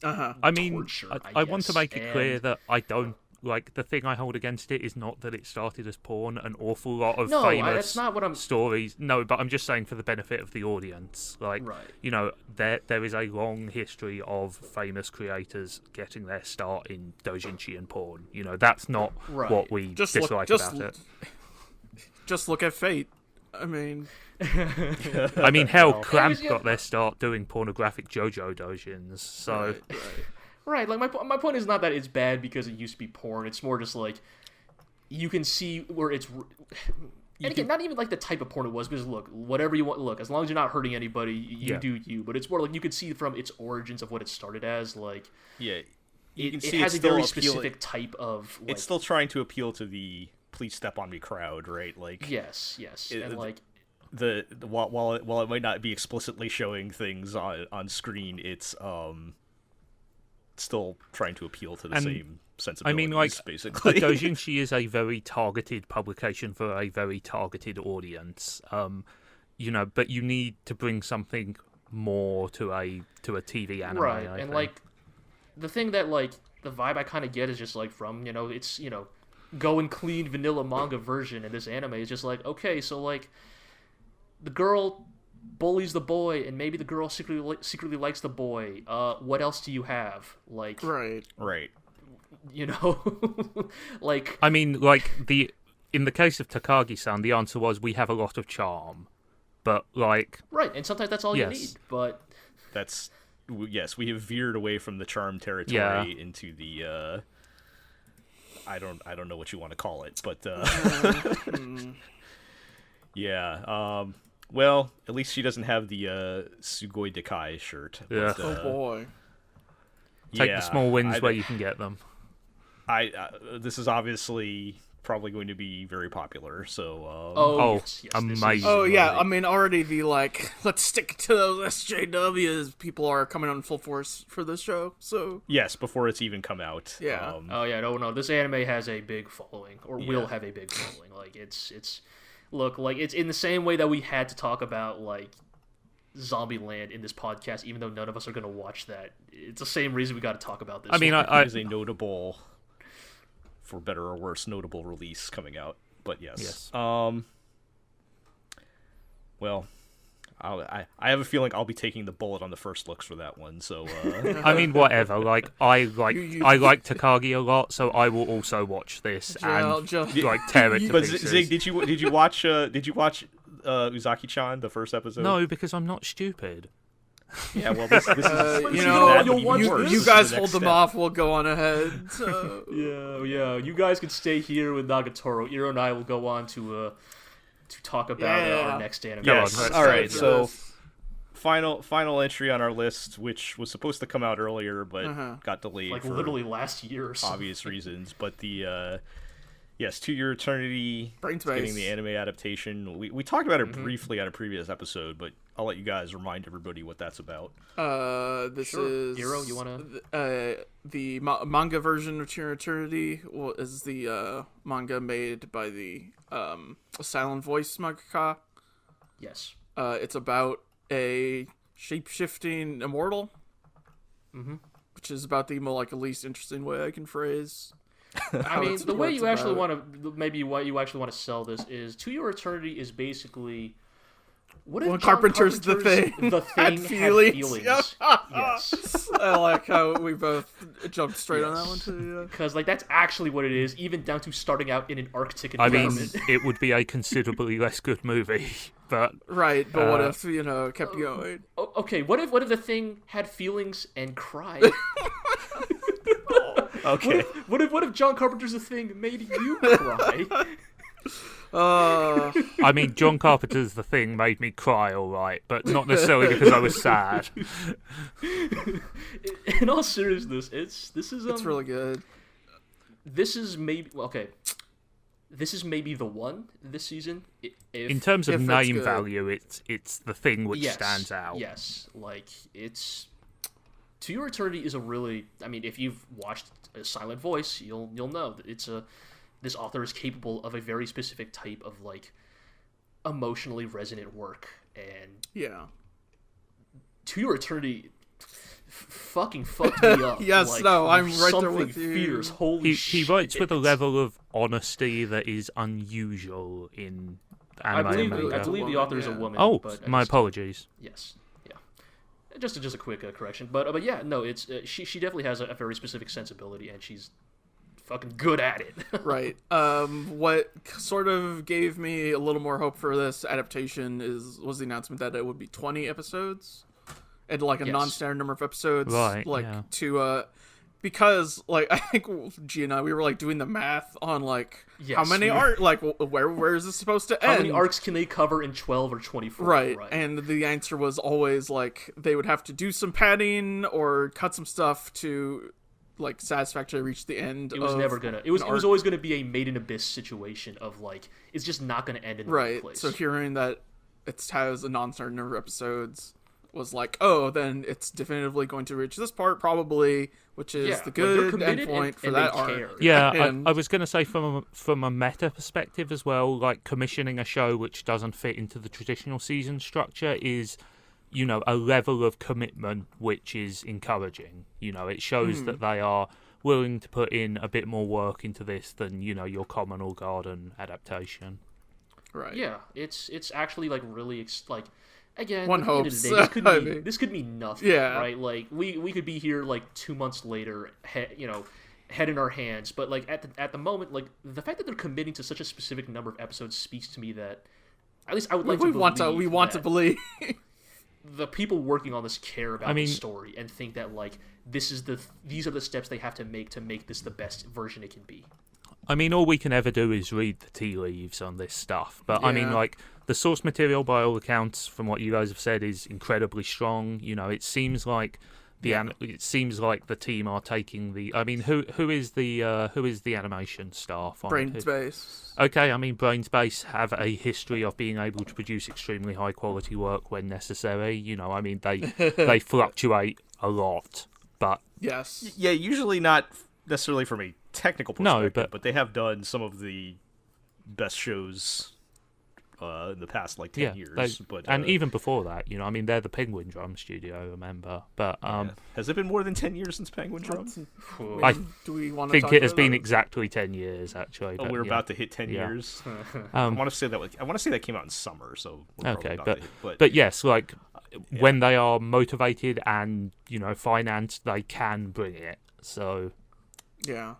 I mean, torture, I want to make it clear that I don't like the thing I hold against it is not that it started as porn. An awful lot of famous that's not what I'm... stories. No, but I'm just saying for the benefit of the audience, like there is a long history of famous creators getting their start in doujinshi and porn. That's not what we dislike about it. Just look at Fate. I mean, hell, Cramp got their start doing pornographic JoJo doujins. So, right. Like my point is not that it's bad because it used to be porn. It's more just like, you can see where it's. And again, not even like the type of porn it was, because look, whatever you want, look, as long as you're not hurting anybody, you do you. But it's more like you can see from its origins of what it started as, like. Yeah. It has a very specific type of. Like, it's still trying to appeal to the "please step on me" crowd, right? Like. Yes, and like. While it might not be explicitly showing things on screen, it's still trying to appeal to the same sensibilities. I mean, like, basically, Dojinshi is a very targeted publication for a very targeted audience. But you need to bring something more to a TV anime, right? I and think. like, the thing that like the vibe I kind of get is just like from it's go and clean vanilla manga version, and this anime is just like, okay, so like. The girl bullies the boy, and maybe the girl secretly likes the boy. What else do you have? Like, right. Like. I mean, like in the case of Takagi-san, the answer was we have a lot of charm, but like. Right, and sometimes that's all you need. But that's we have veered away from the charm territory into the. I don't know what you want to call it, but. Yeah. Well, at least she doesn't have the Sugoi Dekai shirt. Yeah. But, oh boy. Take the small wins where you can get them. This is obviously probably going to be very popular. So. Yes, amazing! Oh yeah, I mean already the let's stick to those SJWs. People are coming on full force for this show. So. Yes, before it's even come out. Yeah. No. This anime has a big following, or will have a big following. Like it's. Look, like, it's in the same way that we had to talk about, like, Zombieland in this podcast, even though none of us are going to watch that. It's the same reason we got to talk about this. I mean, it is a notable, for better or worse, notable release coming out. But yes. Well, I have a feeling I'll be taking the bullet on the first looks for that one. So I mean, whatever. Like I like Takagi a lot, so I will also watch this and tear it to pieces. But Zig, did you watch Uzaki-chan, the first episode? No, because I'm not stupid. Yeah, well, this is you guys hold them off. We'll go on ahead. So. Yeah. You guys can stay here with Nagatoro. Iro and I will go on to talk about our next anime. Yes. All right. So, final entry on our list, which was supposed to come out earlier but got delayed, for literally last year, or obvious reasons. But the To Your Eternity, getting the anime adaptation. We talked about it briefly on a previous episode, but I'll let you guys remind everybody what that's about. This is Hiro, you wanna? The manga version of To Your Eternity is the manga made by the Silent Voice mangaka. Yes. It's about a shape-shifting immortal, which is about the least interesting way I can phrase. I mean, the way you actually want to, maybe what you actually want to sell this is To Your Eternity is basically. What if Carpenter's The Thing had feelings? Yes. I like how we both jumped straight on that one too. Because that's actually what it is, even down to starting out in an Arctic I environment. mean, it would be a considerably less good movie, but right. But what if kept going? Okay, what if The Thing had feelings and cried? Okay. What if John Carpenter's The Thing made you cry? I mean, John Carpenter's The Thing made me cry, all right, but not necessarily because I was sad. In all seriousness, this is really good. This is maybe This is maybe the one this season. In terms of name value, it's The Thing which stands out. Yes, it's. To Your Eternity is a really. I mean, if you've watched A Silent Voice, you'll know that it's a. This author is capable of a very specific type of emotionally resonant work, and To Your Eternity fucking fucked me up. Yes, I'm right there with you. Fierce. Holy shit. He writes with a level of honesty that is unusual in anime and manga. I believe the author is a woman. Oh, but my apologies. Yes. Just a quick correction, but yeah, no, it's she definitely has a very specific sensibility, and she's fucking good at it. Right. What sort of gave me a little more hope for this adaptation was the announcement that it would be 20 episodes, and a non-standard number of episodes, right? because like I think G and I we were like doing the math on like Yes, how many where is this supposed to end? How many arcs can they cover in 12 or 24? Right, and the answer was always like they would have to do some padding or cut some stuff to like satisfactorily reach the end. It was never gonna. It was always gonna be a Made in Abyss situation of like it's just not gonna end in the right place. So hearing that it has a non-certain number of episodes was like, oh, then it's definitively going to reach this part probably, which is the good endpoint for that arc. Yeah, I was going to say from a meta perspective as well, like commissioning a show which doesn't fit into the traditional season structure is, you know, a level of commitment which is encouraging. You know, it shows that they are willing to put in a bit more work into this than, you know, your common or garden adaptation. Right. Yeah, it's actually like really like again. One hopes. This could be nothing. Yeah. Right. Like we could be here like 2 months later. You know, head in our hands. But like at the moment, like the fact that they're committing to such a specific number of episodes speaks to me that at least I would like to believe. We want to believe. The people working on this care about the story and think that like these are the steps they have to make this the best version it can be. I mean, all we can ever do is read the tea leaves on this stuff. But I mean, like the source material, by all accounts, from what you guys have said, is incredibly strong. You know, it seems like the team are taking the. I mean, who is the animation staff on Brainspace. Okay, I mean, Brainspace have a history of being able to produce extremely high quality work when necessary. You know, I mean, they fluctuate a lot, but yes, yeah, usually not necessarily from a technical perspective, but they have done some of the best shows in the past like 10 years. And even before that, you know, I mean, they're the Penguin Drum Studio, remember? But has it been more than 10 years since Penguin Drum? I think it has been exactly 10 years, actually. Oh, we're about to hit 10 years. I want to say that came out in summer, so okay. But yes, like when they are motivated and, you know, financed, they can bring it. So yeah.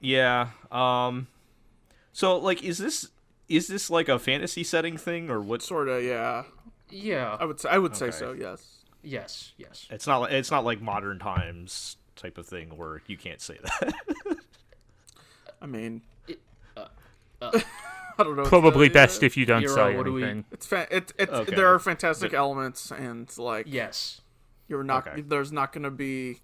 So like, is this like a fantasy setting thing or what? Sorta, yeah. Yeah. I would say so. Yes. Yes. It's not like modern times type of thing where you can't say that. I mean, I don't know. Probably best if you don't say anything. There are fantastic elements and like yes. There's not going to be.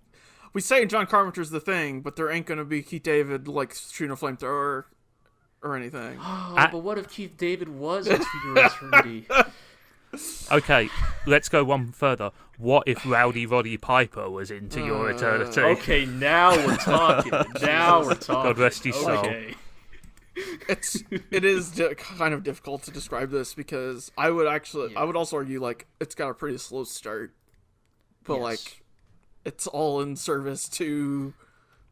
We say John Carpenter's the thing, but there ain't going to be Keith David like shooting a flamethrower or anything. But what if Keith David was Into Your Eternity? Okay, let's go one further. What if Rowdy Roddy Piper was Into Your Eternity? Okay, now we're talking. God rest his soul. Okay. It is kind of difficult to describe this because I would also argue like it's got a pretty slow start, but like it's all in service to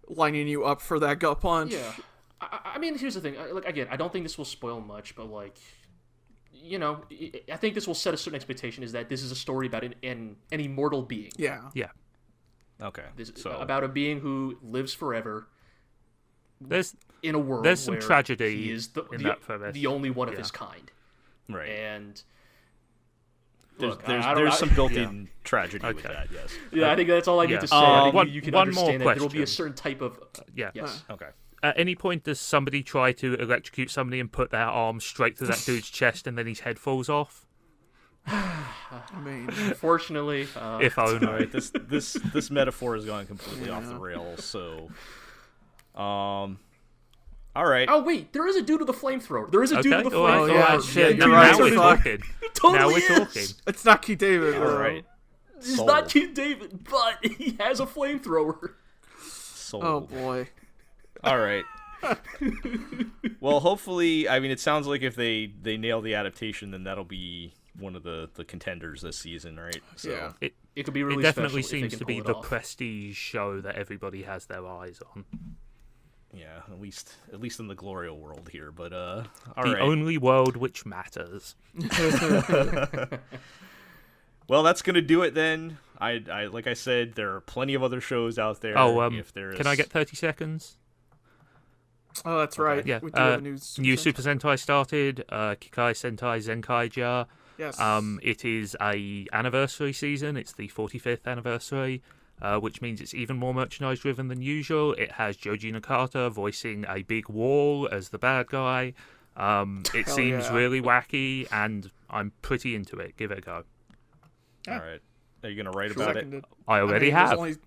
lining you up for that gut punch. Yeah. I mean, here's the thing. Like again, I don't think this will spoil much, but like, you know, I think this will set a certain expectation. Is that this is a story about an immortal being? Yeah. Okay. About a being who lives forever. In a world there's some where tragedy he is the only one of his kind. Right. And there's some built-in tragedy with that. Yes. Yeah, I think that's all I need to say. I think you can one understand more that there will be a certain type of. Yes. Okay. At any point, does somebody try to electrocute somebody and put their arm straight through that dude's chest and then his head falls off? I mean, unfortunately, if only. All right, this metaphor has gone completely off the rails. So, all right. Oh wait, there is a dude with a flamethrower. There is a dude with a flamethrower. Yeah, shit. Now we're talking. Totally now we're talking. It's not Keith David. All right. It's not Keith David, but he has a flamethrower. Sold. Oh boy. All right. Well, hopefully, I mean, it sounds like if they nail the adaptation, then that'll be one of the contenders this season, right? So, yeah. It could be really. It definitely special seems to be the off. prestige show that everybody has their eyes on. Yeah, at least in the GLORIO world here, but the only world which matters. Well, that's gonna do it then. I like I said, there are plenty of other shows out there. Can I get 30 seconds? Oh, that's right. Yeah. We do have a new Super Sentai started. Kikai Sentai Zenkaija. Yes. It is a anniversary season. It's the 45th anniversary. which means it's even more merchandise driven than usual. It has Joji Nakata voicing a big wall as the bad guy. It Hell seems yeah. really wacky, and I'm pretty into it. Give it a go. All right. Are you going to write about it? Seconded. I already there's have.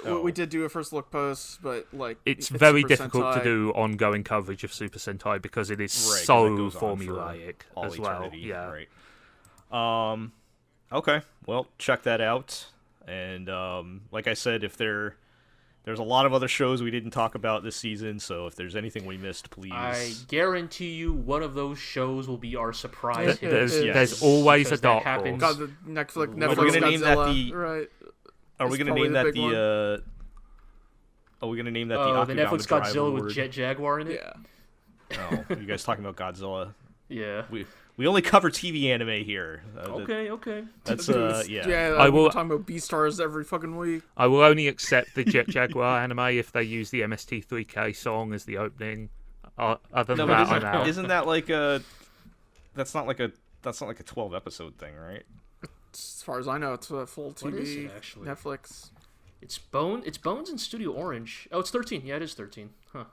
Oh. We did do a first look post, but like It's very Super difficult to Sentai. do ongoing coverage of Super Sentai because it is Right, 'cause so it goes on for formulaic all as well. eternity, Yeah. Right. Okay. Well, check that out. And like I said, if there's a lot of other shows we didn't talk about this season, so if there's anything we missed, please. I guarantee you, one of those shows will be our surprise. hit. There's always a Because that dark happens- horse. God, the Netflix Are we gonna name that Godzilla, the- right? Are we It's going to probably name the that big one. the? Are we going to name that Oh, the the Netflix Akudama Godzilla Drive with Award? Jet Jaguar in it. Yeah. Oh, you guys talking about Godzilla? Yeah. We only cover TV anime here. Okay. That's yeah. Yeah, I we're will- talking about B-stars every fucking week. I will only accept the Jet Jaguar anime if they use the MST3K song as the opening. Other No, than but that, I'm out. isn't that like a? That's not like a 12 episode thing, right? As far as I know, it's a full TV. What is it, actually? Netflix. It's Bones in Studio Orange. Oh, it's 13. Yeah, it is 13. Huh.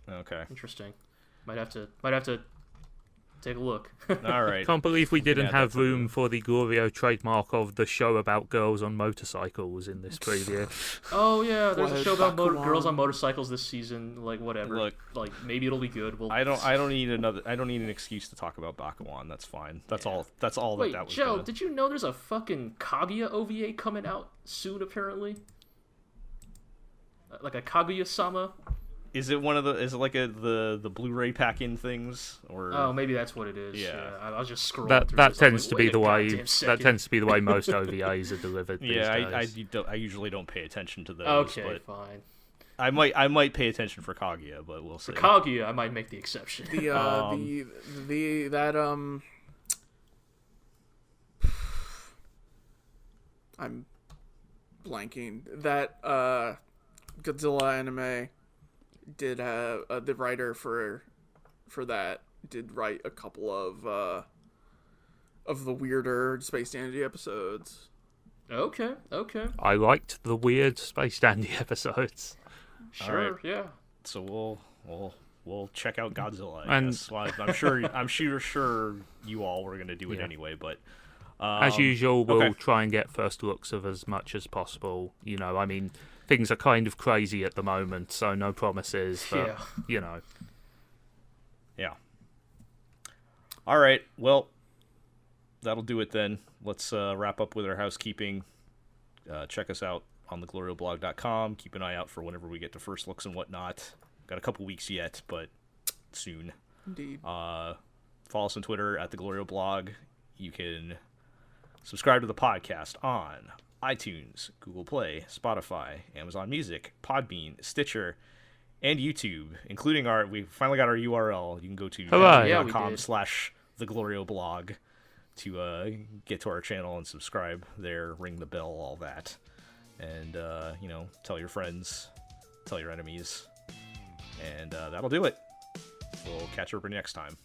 Okay. Interesting. Might have to take a look. All right. Can't believe we didn't Yeah, have that's a- room for the GLORIO trademark of the show about girls on motorcycles in this preview. Oh yeah, there's a What, show about Bakuman? girls on motorcycles this season. Like whatever. Look. Like maybe it'll be good. We'll... I don't need an excuse to talk about Bakuman. That's fine. That's all Wait, that was. Joe, gonna- did you know there's a fucking Kaguya OVA coming out soon? Apparently, like a Kaguya-sama. Is it like the Blu-ray pack-in things or? Oh, maybe that's what it is. Yeah. I was just scrolling. That through that this, I was tends like, to be wait the a way goddamn that second. tends to be the way most OVAs are delivered. Yeah, these days. I usually don't pay attention to those. Okay, but fine. I might pay attention for Kaguya, but we'll see. For Kaguya, I might make the exception. I'm blanking. That Godzilla anime did have the writer for that did write a couple of the weirder Space Dandy episodes. Okay. I liked the weird Space Dandy episodes. Sure, right. yeah. So we'll check out Godzilla. And- Guess. Well, I'm sure you all were gonna do it Yeah. anyway, but As usual, we'll okay. try and get first looks of as much as possible. You know, I mean, things are kind of crazy at the moment, so no promises, but, Yeah. you know. Yeah. All right. Well, that'll do it then. Let's wrap up with our housekeeping. Check us out on theglorioblog.com. Keep an eye out for whenever we get to first looks and whatnot. Got a couple weeks yet, but soon. Indeed. Follow us on Twitter at theglorioblog. You can subscribe to the podcast on iTunes, Google Play, Spotify, Amazon Music, Podbean, Stitcher, and YouTube, including we finally got our URL. You can go to Hooray. Yeah, we did. youtube.com/theglorioblog to get to our channel and subscribe there, ring the bell, all that. And, tell your friends, tell your enemies. And that'll do it. We'll catch you next time.